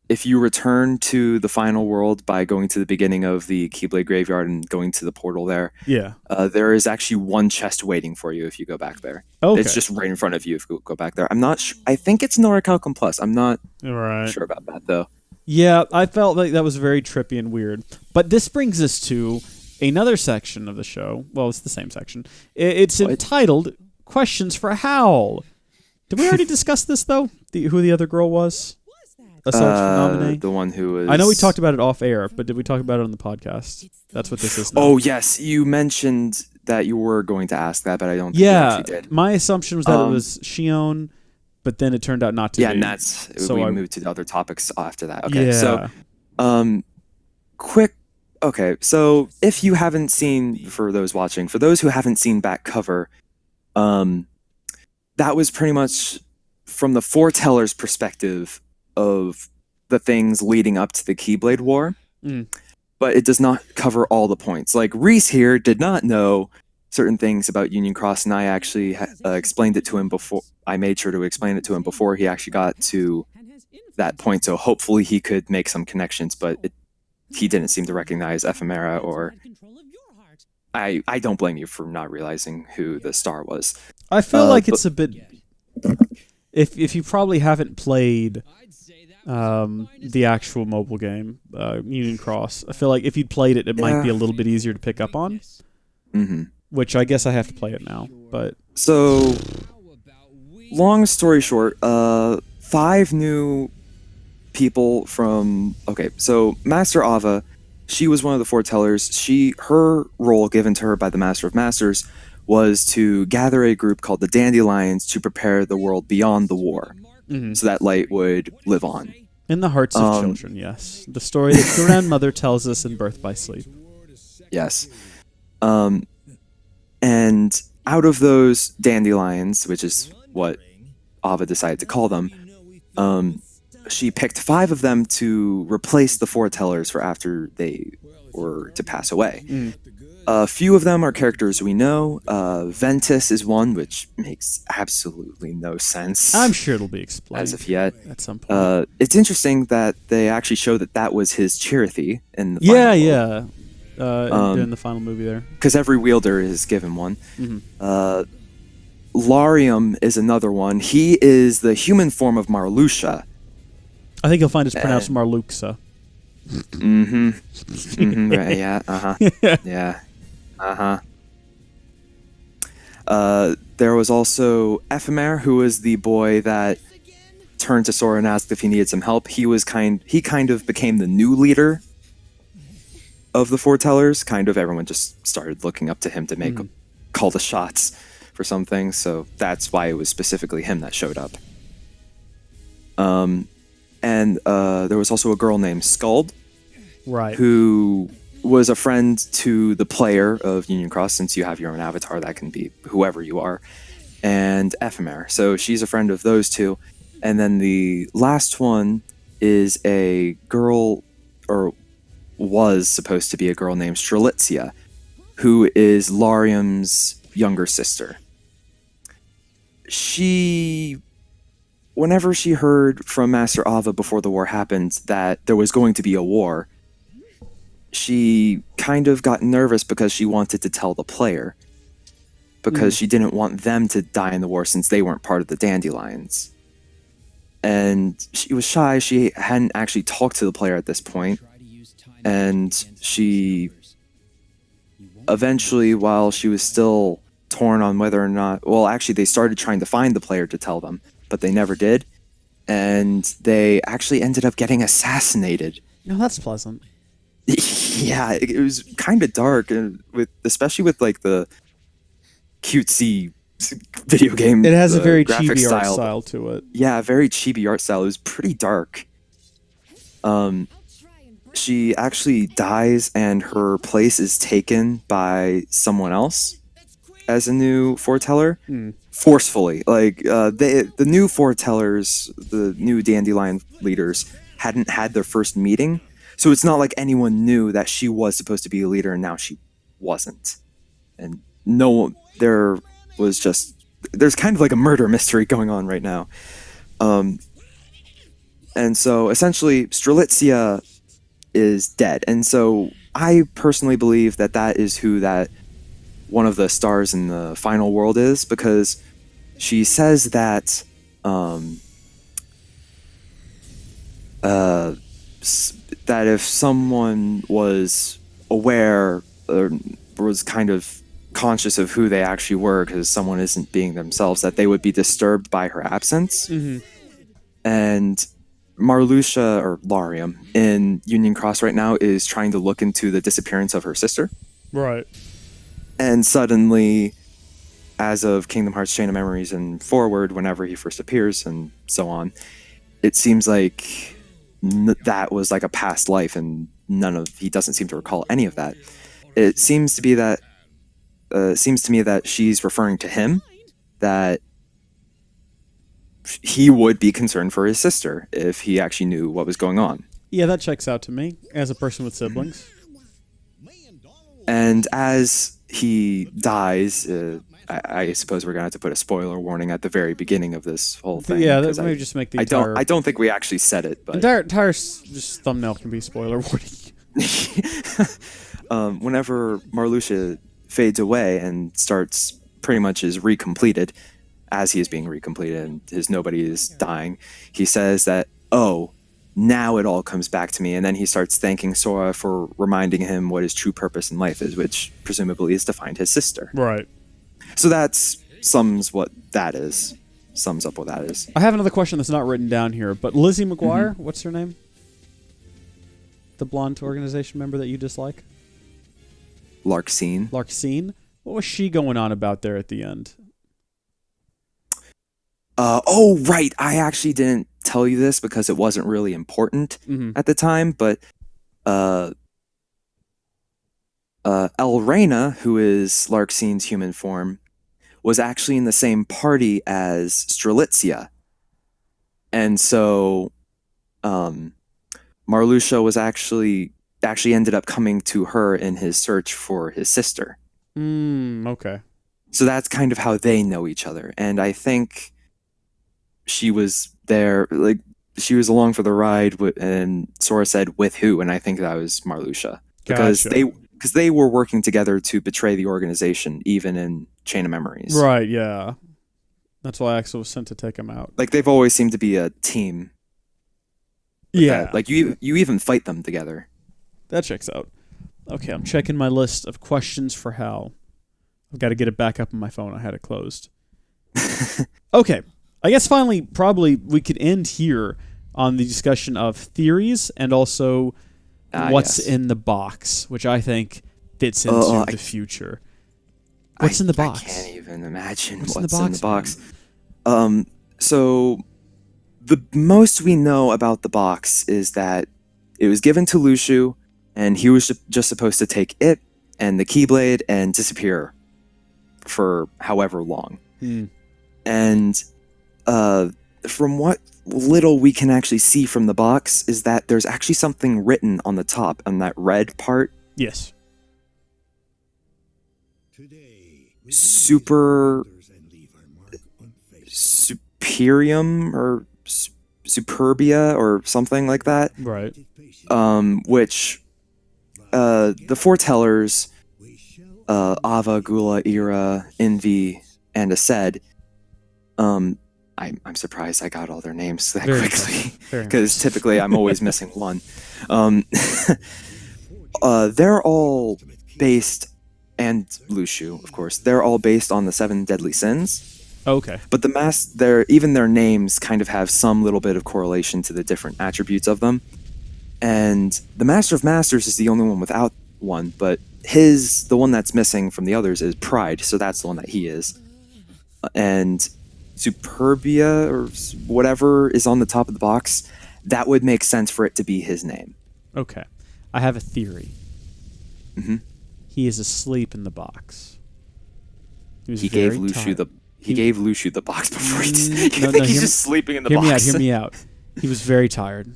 if you return to the final world by going to the beginning of the Keyblade Graveyard and going to the portal there, there is actually 1 chest waiting for you if you go back there. Okay. It's just right in front of you if you go back there. I'm not sure. I think it's Nora Calcum Plus. I'm not sure about that, though. Yeah, I felt like that was very trippy and weird. But this brings us to another section of the show. Well, it's the same section. It's entitled Questions for Howl. Did we already discuss this, though? Who the other girl was? Aside from Naminé? The one who was... I know we talked about it off air, but did we talk about it on the podcast? That's what this is now. Oh, yes. You mentioned that you were going to ask that, but I don't think you actually did. My assumption was that it was Shion, but then it turned out not to be. Yeah, and we moved to the other topics after that. Okay, so quick... Okay, so if you haven't seen, for those who haven't seen back cover, that was pretty much from the foreteller's perspective of the things leading up to the Keyblade War, but it does not cover all the points. Like, Rees here did not know certain things about Union Cross, and I actually explained it to him before. I made sure to explain it to him before he actually got to that point, so hopefully he could make some connections, but he didn't seem to recognize Ephemera, or I don't blame you for not realizing who the star was. I feel like it's a bit... If you probably haven't played the actual mobile game, Union Cross, I feel like if you'd played it, it might be a little bit easier to pick up on. Mm-hmm. Which I guess I have to play it now, but... So, long story short, 5 new people from... Okay, so Master Ava, she was one of the foretellers. Her role given to her by the Master of Masters was to gather a group called the Dandelions to prepare the world beyond the war, so that light would live on. In the hearts of children, yes. The story that grandmother tells us in Birth by Sleep. Yes. And out of those dandelions, which is what Ava decided to call them, she picked 5 of them to replace the foretellers for after they were to pass away. A few of them are characters we know. Ventus is one, which makes absolutely no sense. I'm sure it'll be explained as of yet. At some point. It's interesting that they actually show that was his Chirithy in the final in the final movie there. Because every wielder is given one. Larium is another one. He is the human form of Marluxia. I think you'll find it's pronounced Marluxa. Right, yeah, yeah, there was also Ephemer, who was the boy that turned to Sora and asked if he needed some help. He kind of became the new leader of the foretellers. Kind of everyone just started looking up to him to call the shots for some things, so that's why it was specifically him that showed up. And there was also a girl named Skuld, right, who was a friend to the player of Union Cross, since you have your own avatar that can be whoever you are, and Ephemer. So she's a friend of those two. And then the last one is a girl, or was supposed to be a girl named Strelitzia, who is Larium's younger sister. Whenever she heard from Master Ava before the war happened that there was going to be a war, she kind of got nervous because she wanted to tell the player, because she didn't want them to die in the war since they weren't part of the Dandelions. And she was shy. She hadn't actually talked to the player at this point. And she eventually, while she was still torn on whether or not... Well, actually, they started trying to find the player to tell them, but they never did. And they actually ended up getting assassinated. No, that's pleasant. Yeah, it was kind of dark, and especially with like the cutesy video game. It has a very chibi art style to it. Yeah, very chibi art style. It was pretty dark. She actually dies, and her place is taken by someone else as a new foreteller, forcefully. Like the new foretellers, the new Dandelion leaders, hadn't had their first meeting. So it's not like anyone knew that she was supposed to be a leader and now she wasn't. And there's kind of like a murder mystery going on right now. And so essentially Strelitzia is dead. And so I personally believe that is who that one of the stars in the final world is, because she says that that if someone was aware or was kind of conscious of who they actually were, because someone isn't being themselves, that they would be disturbed by her absence. And Marluxia, or Larium, in Union Cross right now is trying to look into the disappearance of her sister. Right. And suddenly, as of Kingdom Hearts Chain of Memories and forward, whenever he first appears and so on, it seems like that was like a past life, and he doesn't seem to recall any of that. It seems to be that seems to me that she's referring to him, that he would be concerned for his sister if he actually knew what was going on. Yeah, that checks out to me as a person with siblings. And as he dies, I suppose we're gonna have to put a spoiler warning at the very beginning of this whole thing. Yeah, that may just make the entire... I don't think we actually said it, but entire just thumbnail can be spoiler warning. Whenever Marluxia fades away and starts pretty much is recompleted, as he is being recompleted and his nobody is dying, he says that, oh, now it all comes back to me, and then he starts thanking Sora for reminding him what his true purpose in life is, which presumably is to find his sister. Right. So that sums up what that is. I have another question that's not written down here, but Lizzie McGuire, what's her name? The blonde organization member that you dislike? Larxene. What was she going on about there at the end? Oh, right. I actually didn't tell you this because it wasn't really important at the time, but Elrena, who is Larxene's human form, was actually in the same party as Strelitzia. And so Marluxia was actually ended up coming to her in his search for his sister. Okay. So that's kind of how they know each other. And I think she was there, like, she was along for the ride, and Sora said, with who? And I think that was Marluxia. Because they were working together to betray the organization, even in Chain of Memories. Right, yeah. That's why Axel was sent to take him out. Like, they've always seemed to be a team. Yeah. Like, you even fight them together. That checks out. Okay, I'm checking my list of questions for Hal. I've got to get it back up on my phone. I had it closed. Okay. I guess finally, probably, we could end here on the discussion of theories and also what's in the box, which I think fits into the future. What's in the box? I can't even imagine what's in the box. So the most we know about the box is that it was given to Luxu, and he was just supposed to take it and the Keyblade and disappear for however long. And from what little we can actually see from the box is that there's actually something written on the top, on that red part. Yes. Superium or Superbia or something like that. Right. Which the foretellers, Ava, Gula, Ira, Envy, and Ased, I'm surprised I got all their names that quickly, because typically I'm always missing one. They're all based, and Luxu, of course, they're all based on the 7 deadly sins. Okay. But even their names kind of have some little bit of correlation to the different attributes of them. And the Master of Masters is the only one without one, but the one that's missing from the others is Pride, so that's the one that he is. And Superbia or whatever is on the top of the box, that would make sense for it to be his name. Okay. I have a theory. He is asleep in the box. He gave Luxu the box before he did. He's just sleeping in the box. Hear me out. He was very tired.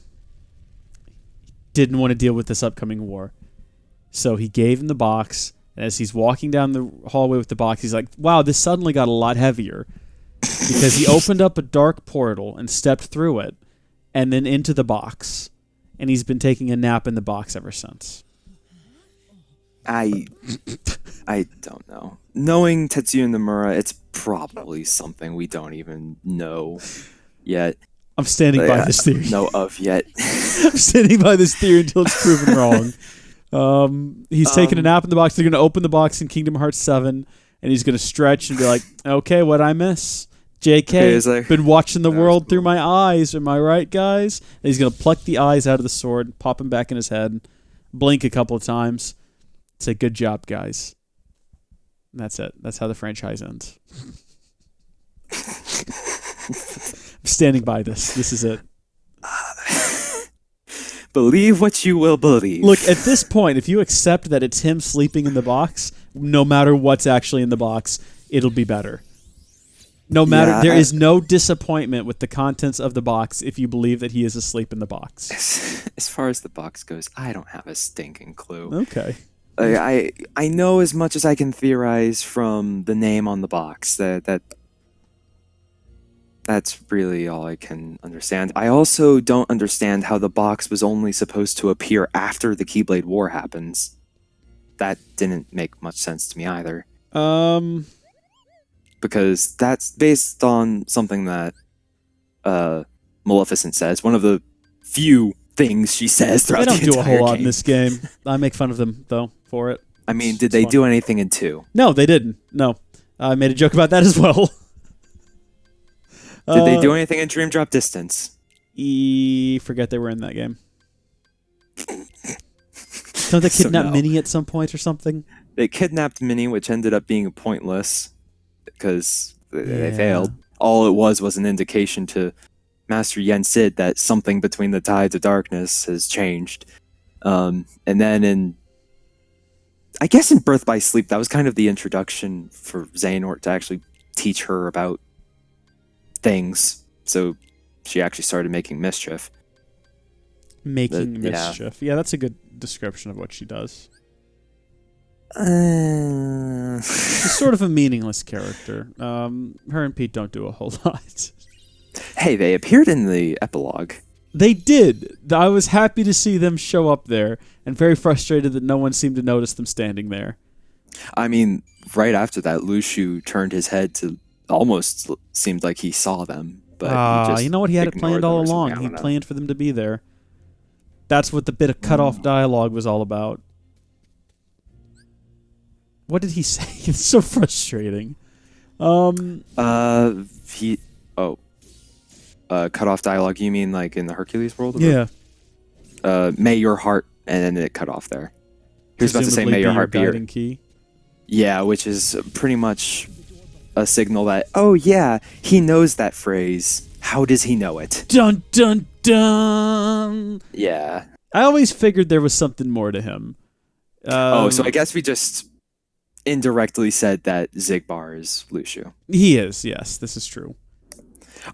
Didn't want to deal with this upcoming war. So he gave him the box, and as he's walking down the hallway with the box, he's like, wow, this suddenly got a lot heavier. Because he opened up a dark portal and stepped through it, and then into the box. And he's been taking a nap in the box ever since. I don't know. Knowing Tetsuya Nomura, it's probably something we don't even know yet. I'm standing by this theory. Know of yet. I'm standing by this theory until it's proven wrong. He's taking a nap in the box. They're going to open the box in Kingdom Hearts 7, and he's going to stretch and be like, okay, what'd I miss? JK, been watching the world through my eyes. Am I right, guys? And he's going to pluck the eyes out of the sword, pop them back in his head, blink a couple of times, say, good job, guys. And that's it. That's how the franchise ends. I'm standing by this. This is it. Believe what you will believe. Look, at this point, if you accept that it's him sleeping in the box, no matter what's actually in the box, it'll be better. No matter, there is no disappointment with the contents of the box if you believe that he is asleep in the box. As far as the box goes, I don't have a stinking clue. Okay. I know as much as I can theorize from the name on the box. That's really all I can understand. I also don't understand how the box was only supposed to appear after the Keyblade War happens. That didn't make much sense to me either. Because that's based on something that Maleficent says. One of the few things she says throughout the entire game. They don't do a whole lot in this game. I make fun of them, though, for it. I mean, did they do anything in 2? No, they didn't. No. I made a joke about that as well. Did they do anything in Dream Drop Distance? Forget they were in that game. Don't they kidnap Minnie at some point or something? They kidnapped Minnie, which ended up being pointless because they failed. All it was an indication to Master Yen Sid that something between the tides of darkness has changed. And then I guess in Birth by Sleep, that was kind of the introduction for Xehanort to actually teach her about things. So she actually started making mischief. Mischief. Yeah, that's a good description of what she does. She's sort of a meaningless character. Her and Pete don't do a whole lot. Hey, they appeared in the epilogue. They did. I was happy to see them show up there, and very frustrated that no one seemed to notice them standing there. I mean, right after that, Lushu turned his head to almost seemed like he saw them. But you know what? He had it planned all along. He planned for them to be there. That's what the bit of cut-off dialogue was all about. What did he say? It's so frustrating. Cut-off dialogue, you mean like in the Hercules world? Yeah. May your heart, and then it cut off there. He was about to say, may your heart be your guiding key. Yeah, which is pretty much a signal that, oh yeah, he knows that phrase. How does he know it? Dun, dun, dun! Yeah. I always figured there was something more to him. So I guess we just indirectly said that Xigbar is Lushu. He is, yes. This is true.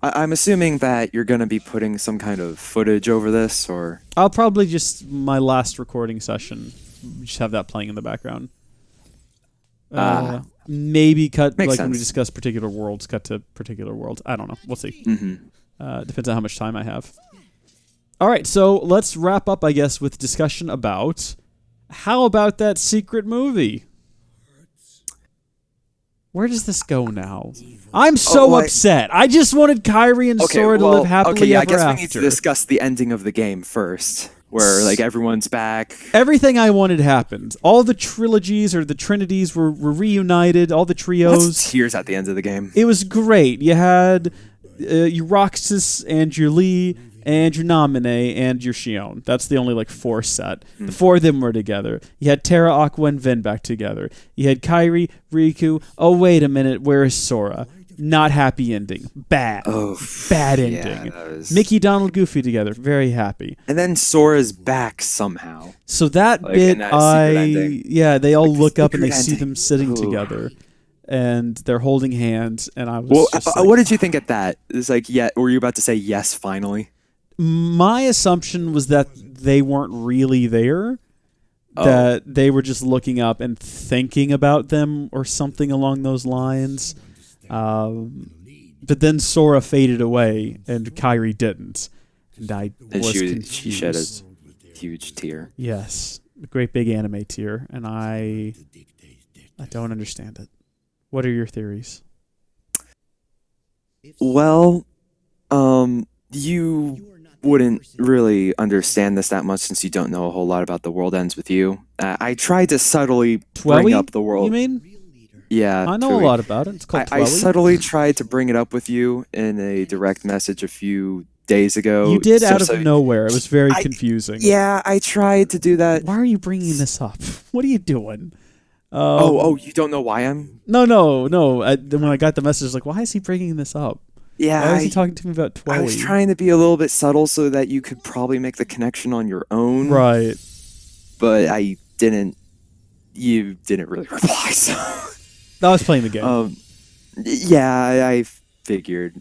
I'm assuming that you're going to be putting some kind of footage over this, or... I'll probably just, my last recording session, just have that playing in the background. Maybe cut, Makes like sense. when we discuss particular worlds, cut to particular worlds. I don't know. We'll see. Mm-hmm. Depends on how much time I have. All right, so let's wrap up, I guess, with discussion about how about that secret movie? Where does this go now? I'm so upset. I just wanted Kairi and Sora to live happily ever I guess after. we need to discuss the ending of the game first, where like everyone's back. Everything I wanted happened. All the trilogies or the trinities were reunited. All the trios. Lots of tears at the end of the game. It was great. You had your Roxas and your Lee and your Naminé and your Xion. That's the only like 4 set. The 4 of them were together. You had Terra, Aqua, and Vin back together. You had Kairi, Riku. Oh, wait a minute. Where is Sora? Not happy ending. Bad. Oh, bad ending. Mickey, Donald, Goofy together. Very happy. And then Sora's back somehow. So that like bit, they all look up and they see them sitting together. And they're holding hands, and I was what did you think at that? It's like, were you about to say yes, finally? My assumption was that they weren't really there, that they were just looking up and thinking about them or something along those lines. But then Sora faded away, and Kairi didn't. And I was confused. She shed a huge tear. Yes, a great big anime tear, and I don't understand it. What are your theories? Well, you wouldn't really understand this that much since you don't know a whole lot about The World Ends With You. I tried to subtly bring up the world. You mean? Yeah. I know a lot about it. It's called I subtly tried to bring it up with you in a direct message a few days ago. You did out of nowhere. It was very confusing. Yeah, I tried to do that. Why are you bringing this up? What are you doing? You don't know why I'm... No. When I got the message, I was like, why is he bringing this up? Yeah, why is he talking to me about Twilight? I was trying to be a little bit subtle so that you could probably make the connection on your own. Right. But I didn't... You didn't really reply, so... I was playing the game. I figured.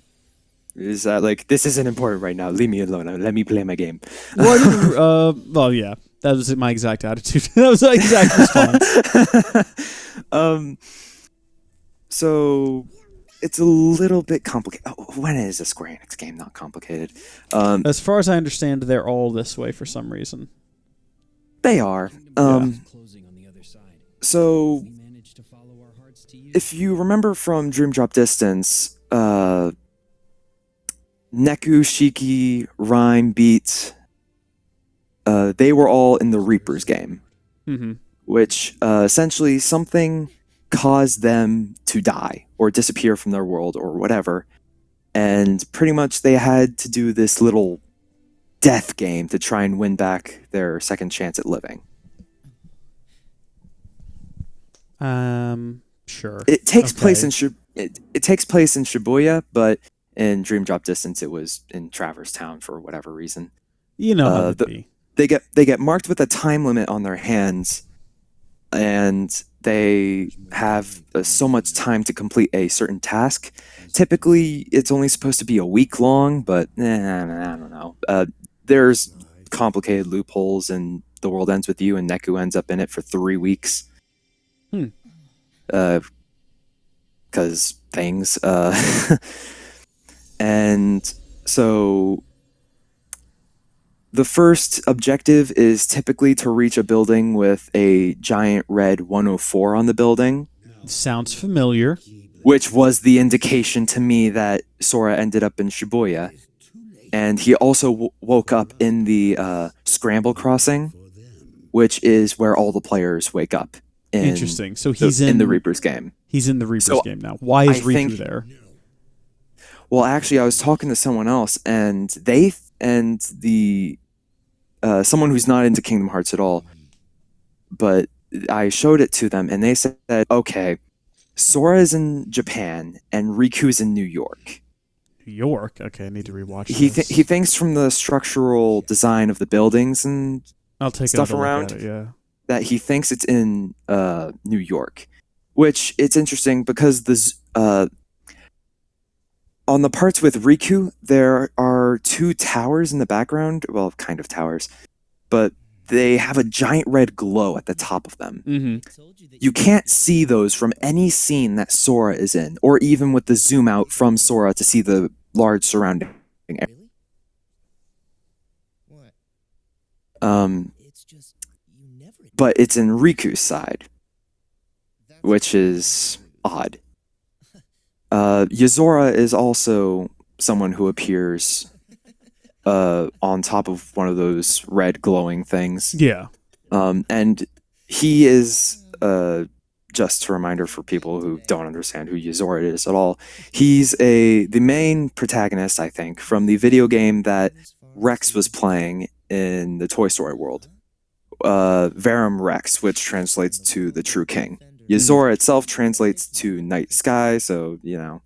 Is that like, this isn't important right now. Leave me alone. Let me play my game. Well, yeah. That was my exact attitude. That was my exact response. So it's a little bit complicated. Oh, when is a Square Enix game not complicated? As far as I understand, they're all this way for some reason. They are. So if you remember from Dream Drop Distance, Neku, Shiki, Rhyme, Beat, they were all in the Reaper's game, which essentially something caused them to die or disappear from their world or whatever, and pretty much they had to do this little death game to try and win back their second chance at living. Sure. It takes place in it takes place in Shibuya, but in Dream Drop Distance, it was in Traverse Town for whatever reason. You know how it be. They get marked with a time limit on their hands, and they have so much time to complete a certain task. Typically, it's only supposed to be a week long, but I don't know. There's complicated loopholes, and the world ends with you, and Neku ends up in it for 3 weeks. Because things. And so the first objective is typically to reach a building with a giant red 104 on the building. Sounds familiar. Which was the indication to me that Sora ended up in Shibuya. And he also woke up in the Scramble Crossing, which is where all the players wake up. Interesting. So he's in the Reaper's game. He's in the Reaper's game now. Why is Riku there? Well, actually, I was talking to someone else, and someone who's not into Kingdom Hearts at all, but I showed it to them, and they said, okay, Sora's in Japan, and Riku's in New York. New York? Okay, I need to rewatch this. He thinks from the structural design of the buildings and stuff around that he thinks it's in New York, which it's interesting because on the parts with Riku, there are 2 towers in the background. Well, kind of towers, but they have a giant red glow at the top of them. You can't see those from any scene that Sora is in, or even with the zoom out from Sora to see the large surrounding area. But it's in Riku's side, which is odd. Yozora is also someone who appears on top of one of those red glowing things. Yeah. And he is, just a reminder for people who don't understand who Yozora is at all, he's the main protagonist, I think, from the video game that Rex was playing in the Toy Story world. Verum Rex, which translates to the True King. Yozora itself translates to Night Sky, so, you know,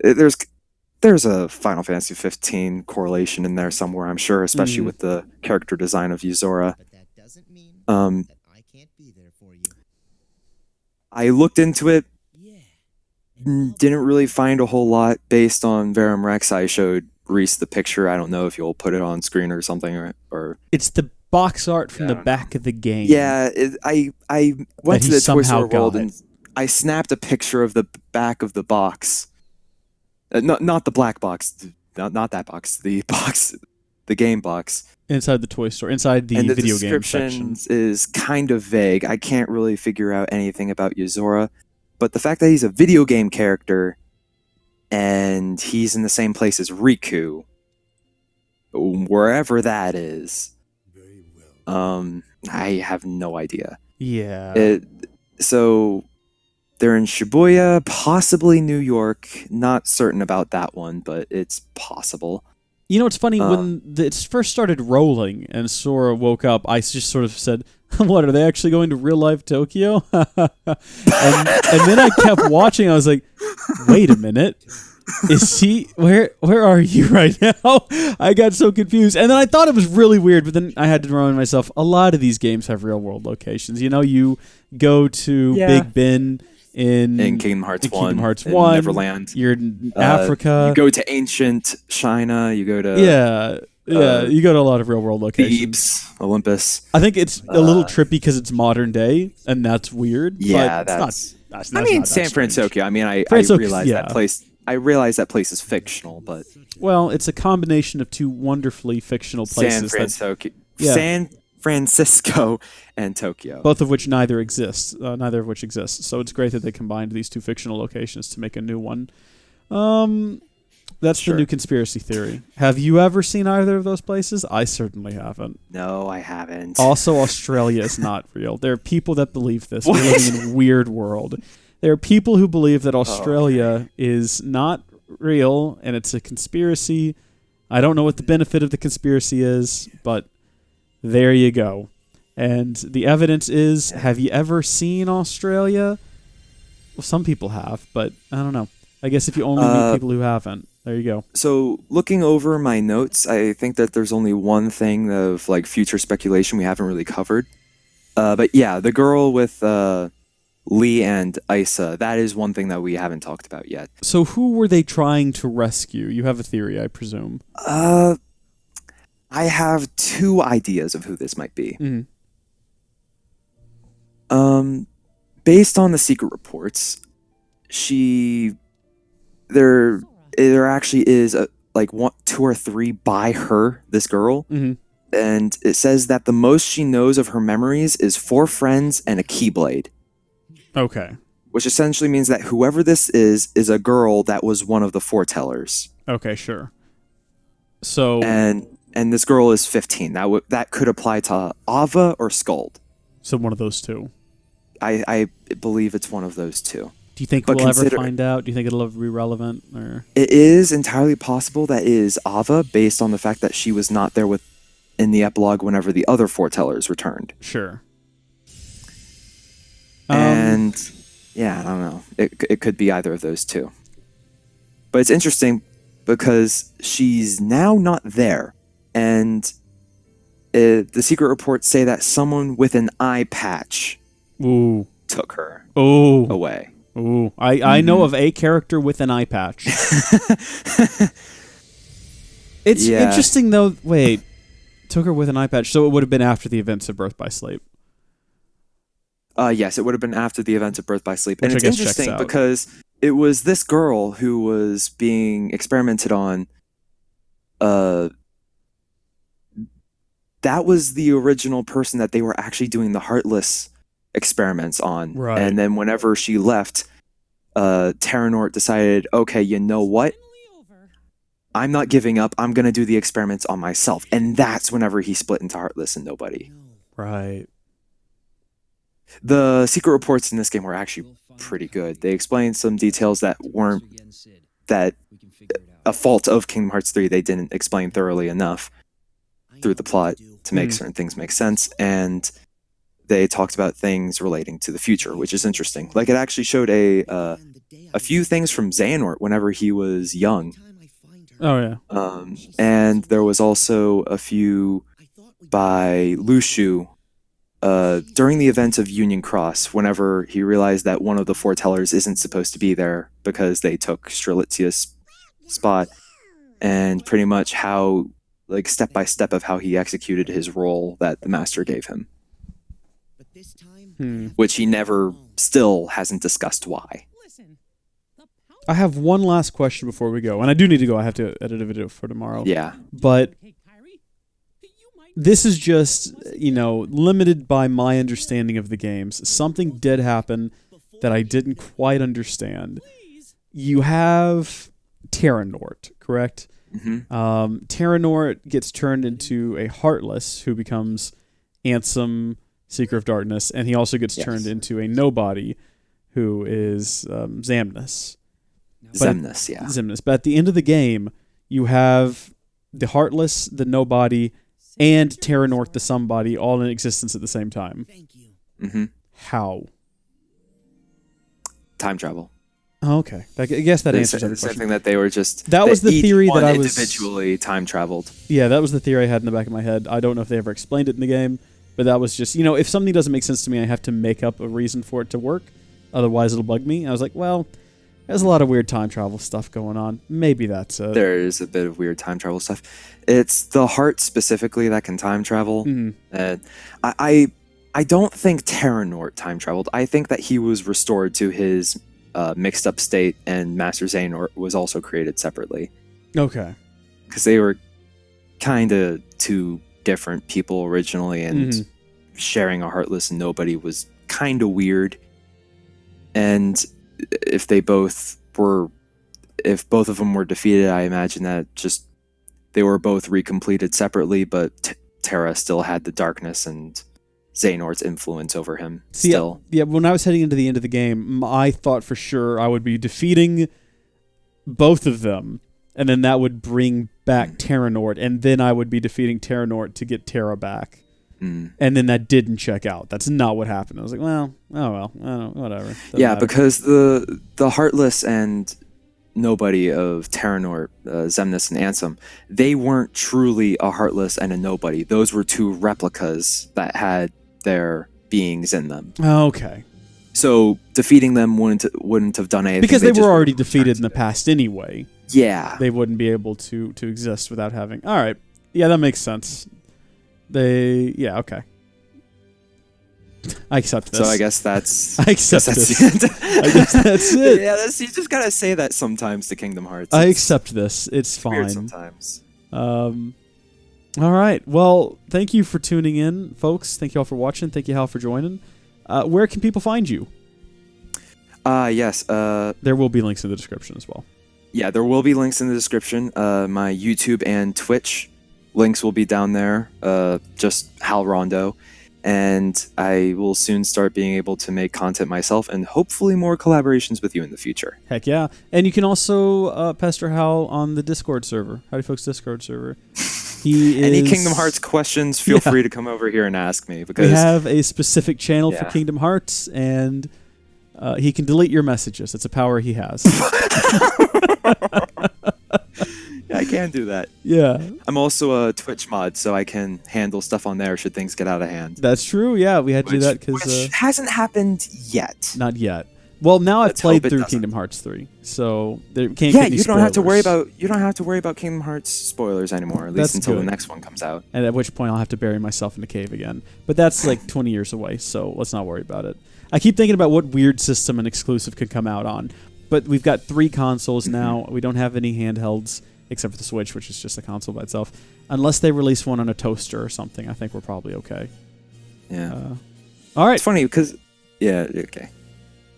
there's a Final Fantasy 15 correlation in there somewhere, I'm sure, especially with the character design of Yozora. I looked into it, didn't really find a whole lot based on Verum Rex. I showed Reese the picture. I don't know if you'll put it on screen or something, or it's the box art from the back of the game. Yeah, I went to the Toy Story World and I snapped a picture of the back of the box. Not the black box, not that box. The box, the game box. Inside the toy store, inside the video game section. And the description is kind of vague. I can't really figure out anything about Yozora, but the fact that he's a video game character and he's in the same place as Riku, wherever that is, I have no idea. Yeah. So they're in Shibuya, possibly New York. Not certain about that one, but it's possible. You know, it's funny, when it first started rolling and Sora woke up, I just sort of said, what, are they actually going to real-life Tokyo? and then I kept watching, I was like, wait a minute. Is he, where are you right now? I got so confused. And then I thought it was really weird, but then I had to remind myself, a lot of these games have real-world locations. You know, you go to Big Ben in Kingdom Hearts 1, in Neverland. You're in Africa. You go to ancient China. You go to Yeah, you go to a lot of real world locations. Thebes, Olympus. I think it's a little trippy because it's modern day, and that's weird. Yeah, but that's not San strange. Francisco. I mean, I realize that place. I realize that place is fictional, but well, it's a combination of two wonderfully fictional places. San Francisco and Tokyo, both of which neither exists. Neither of which exists. So it's great that they combined these two fictional locations to make a new one. That's the new conspiracy theory. Have you ever seen either of those places? I certainly haven't. No, I haven't. Also, Australia is not real. There are people that believe this. We're living in a weird world. There are people who believe that Australia is not real and it's a conspiracy. I don't know what the benefit of the conspiracy is, but there you go. And the evidence is, have you ever seen Australia? Well, some people have, but I don't know. I guess if you only meet people who haven't, there you go. So looking over my notes, I think that there's only one thing of like future speculation we haven't really covered. But yeah, the girl with Lee and Isa, that is one thing that we haven't talked about yet. So who were they trying to rescue? You have a theory, I presume. I have two ideas of who this might be. Mm-hmm. Based on the secret reports, there actually is two or three by her, this girl. Mm-hmm. And it says that the most she knows of her memories is 4 friends and a keyblade. Okay. Which essentially means that whoever this is a girl that was one of the foretellers. Okay, sure. So and this girl is 15. That could apply to Ava or Skuld. So one of those two. I believe it's one of those two. Do you think we'll ever find out? Do you think it'll ever be relevant? Or it is entirely possible that it is Ava, based on the fact that she was not there in the epilogue whenever the other foretellers returned. Sure. And yeah, I don't know. It could be either of those two. But it's interesting because she's now not there, and the secret reports say that someone with an eye patch took her away. Ooh, I know of a character with an eye patch. It's interesting though. Wait, took her with an eye patch, so it would have been after the events of Birth by Sleep. Yes, it would have been after the events of Birth by Sleep. And it's interesting because it was this girl who was being experimented on. That was the original person that they were actually doing the Heartless experiments on. Right. And then whenever she left, Terranort decided, okay, you know what? I'm not giving up. I'm going to do the experiments on myself. And that's whenever he split into Heartless and Nobody. Right. The secret reports in this game were actually pretty good. They explained some details that weren't a fault of Kingdom Hearts 3. They didn't explain thoroughly enough through the plot to make certain things make sense. And they talked about things relating to the future, which is interesting. Like, it actually showed a few things from Xehanort whenever he was young. Oh, yeah. And there was also a few by Lushu during the events of Union Cross, whenever he realized that one of the foretellers isn't supposed to be there because they took Strelitzia's spot, and pretty much how, like, step by step of how he executed his role that the master gave him. Which he still hasn't discussed why. I have one last question before we go, and I do need to go. I have to edit a video for tomorrow. Yeah. But this is just, limited by my understanding of the games. Something did happen that I didn't quite understand. You have Terranort, correct? Mm-hmm. Terranort gets turned into a Heartless who becomes Ansem, Seeker of Darkness, and he also gets turned into a Nobody who is Xemnas. Xemnas. But at the end of the game, you have the Heartless, the Nobody, and Terranort, the Somebody, all in existence at the same time. Mm-hmm. How? Time travel. Oh, okay. I guess that answers every question. question. Something that they were just... That was the theory that I was... individually time traveled. Yeah, that was the theory I had in the back of my head. I don't know if they ever explained it in the game, but that was just... if something doesn't make sense to me, I have to make up a reason for it to work. Otherwise, it'll bug me. And I was like, well, There's a lot of weird time travel stuff going on. Maybe that's it. There is a bit of weird time travel stuff. It's the heart specifically that can time travel. And I don't think Terranort time traveled. I think that he was restored to his mixed up state, and Master Xehanort was also created separately. Okay. Because they were kind of two different people originally, and sharing a heartless nobody was kind of weird. And if both of them were defeated, I imagine that just they were both recompleted separately, but Terra still had the darkness and Xehanort's influence over him still. Yeah, when I was heading into the end of the game, I thought for sure I would be defeating both of them, and then that would bring back Terranort, and then I would be defeating Terranort to get Terra back. And then that didn't check out. That's not what happened. I was like, well, whatever. Doesn't matter. Because the Heartless and Nobody of Terranort, Xemnas and Ansem, they weren't truly a Heartless and a Nobody. Those were two replicas that had their beings in them. Okay. So defeating them wouldn't have done anything. Because they were already defeated in the past anyway. Yeah. They wouldn't be able to exist without having... All right. Yeah, that makes sense. Okay. I accept this. So I guess that's... I accept this. I guess that's it. Yeah, you just gotta say that sometimes to Kingdom Hearts. I accept this. It's fine. Weird sometimes. All right. Well, thank you for tuning in, folks. Thank you all for watching. Thank you, Hal, for joining. Where can people find you? Yes. There will be links in the description as well. Yeah, there will be links in the description. My YouTube and Twitch links will be down there. Just Halrondo. And I will soon start being able to make content myself and hopefully more collaborations with you in the future. Heck yeah. And you can also pester Hal on the Discord server. Howdy Folks Discord server. Any Kingdom Hearts questions, feel free to come over here and ask me. Because we have a specific channel for Kingdom Hearts, and he can delete your messages. It's a power he has. Yeah, I can do that. Yeah. I'm also a Twitch mod, so I can handle stuff on there should things get out of hand. That's true. Yeah, we had to do that because which hasn't happened yet. Not yet. Well, now I've played through Kingdom Hearts 3, so there can't get any you don't have to worry spoilers. about Kingdom Hearts spoilers anymore, at least until the next one comes out. And at which point I'll have to bury myself in a cave again. But that's like 20 years away, so let's not worry about it. I keep thinking about what weird system an exclusive could come out on. But we've got 3 consoles now. We don't have any handhelds except for the Switch, which is just a console by itself. Unless they release one on a toaster or something, I think we're probably okay. Yeah. All right. It's funny because... Yeah, okay.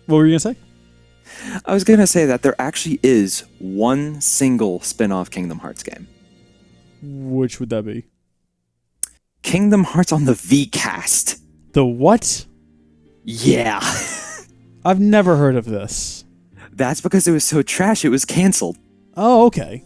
What were you going to say? I was going to say that there actually is one single spin-off Kingdom Hearts game. Which would that be? Kingdom Hearts on the Vcast. The what? Yeah. I've never heard of this. That's because it was so trash it was canceled. Oh, okay.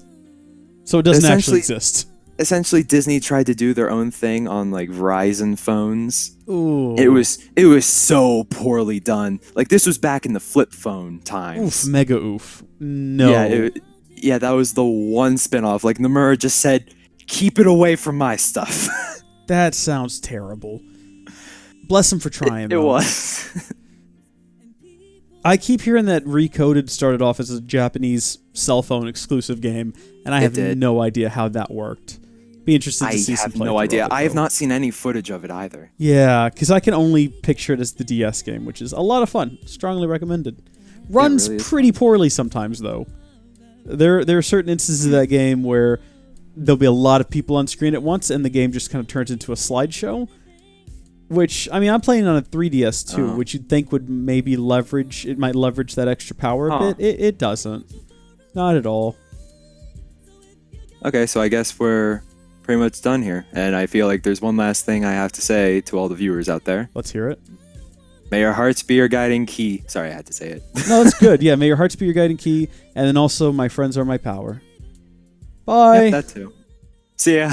So it doesn't actually exist. Essentially, Disney tried to do their own thing on like Verizon phones. Ooh. It was so poorly done. Like this was back in the flip phone times. Oof, mega oof. No. Yeah, that was the one spinoff. Like Nomura just said, "Keep it away from my stuff." That sounds terrible. Bless him for trying. It was. I keep hearing that Recoded started off as a Japanese cell phone exclusive game, and I have no idea how that worked. Be interested to see some playthrough. I have no idea. I have not seen any footage of it either. Yeah, because I can only picture it as the DS game, which is a lot of fun. Strongly recommended. Runs really pretty poorly sometimes, though. There are certain instances of that game where there'll be a lot of people on screen at once, and the game just kind of turns into a slideshow. Which, I mean, I'm playing on a 3DS too, which you'd think would maybe leverage that extra power a bit. It doesn't. Not at all. Okay, so I guess we're pretty much done here. And I feel like there's one last thing I have to say to all the viewers out there. Let's hear it. May your hearts be your guiding key. Sorry, I had to say it. No, that's good. Yeah, may your hearts be your guiding key. And then also, my friends are my power. Bye. Yep, that too. See ya.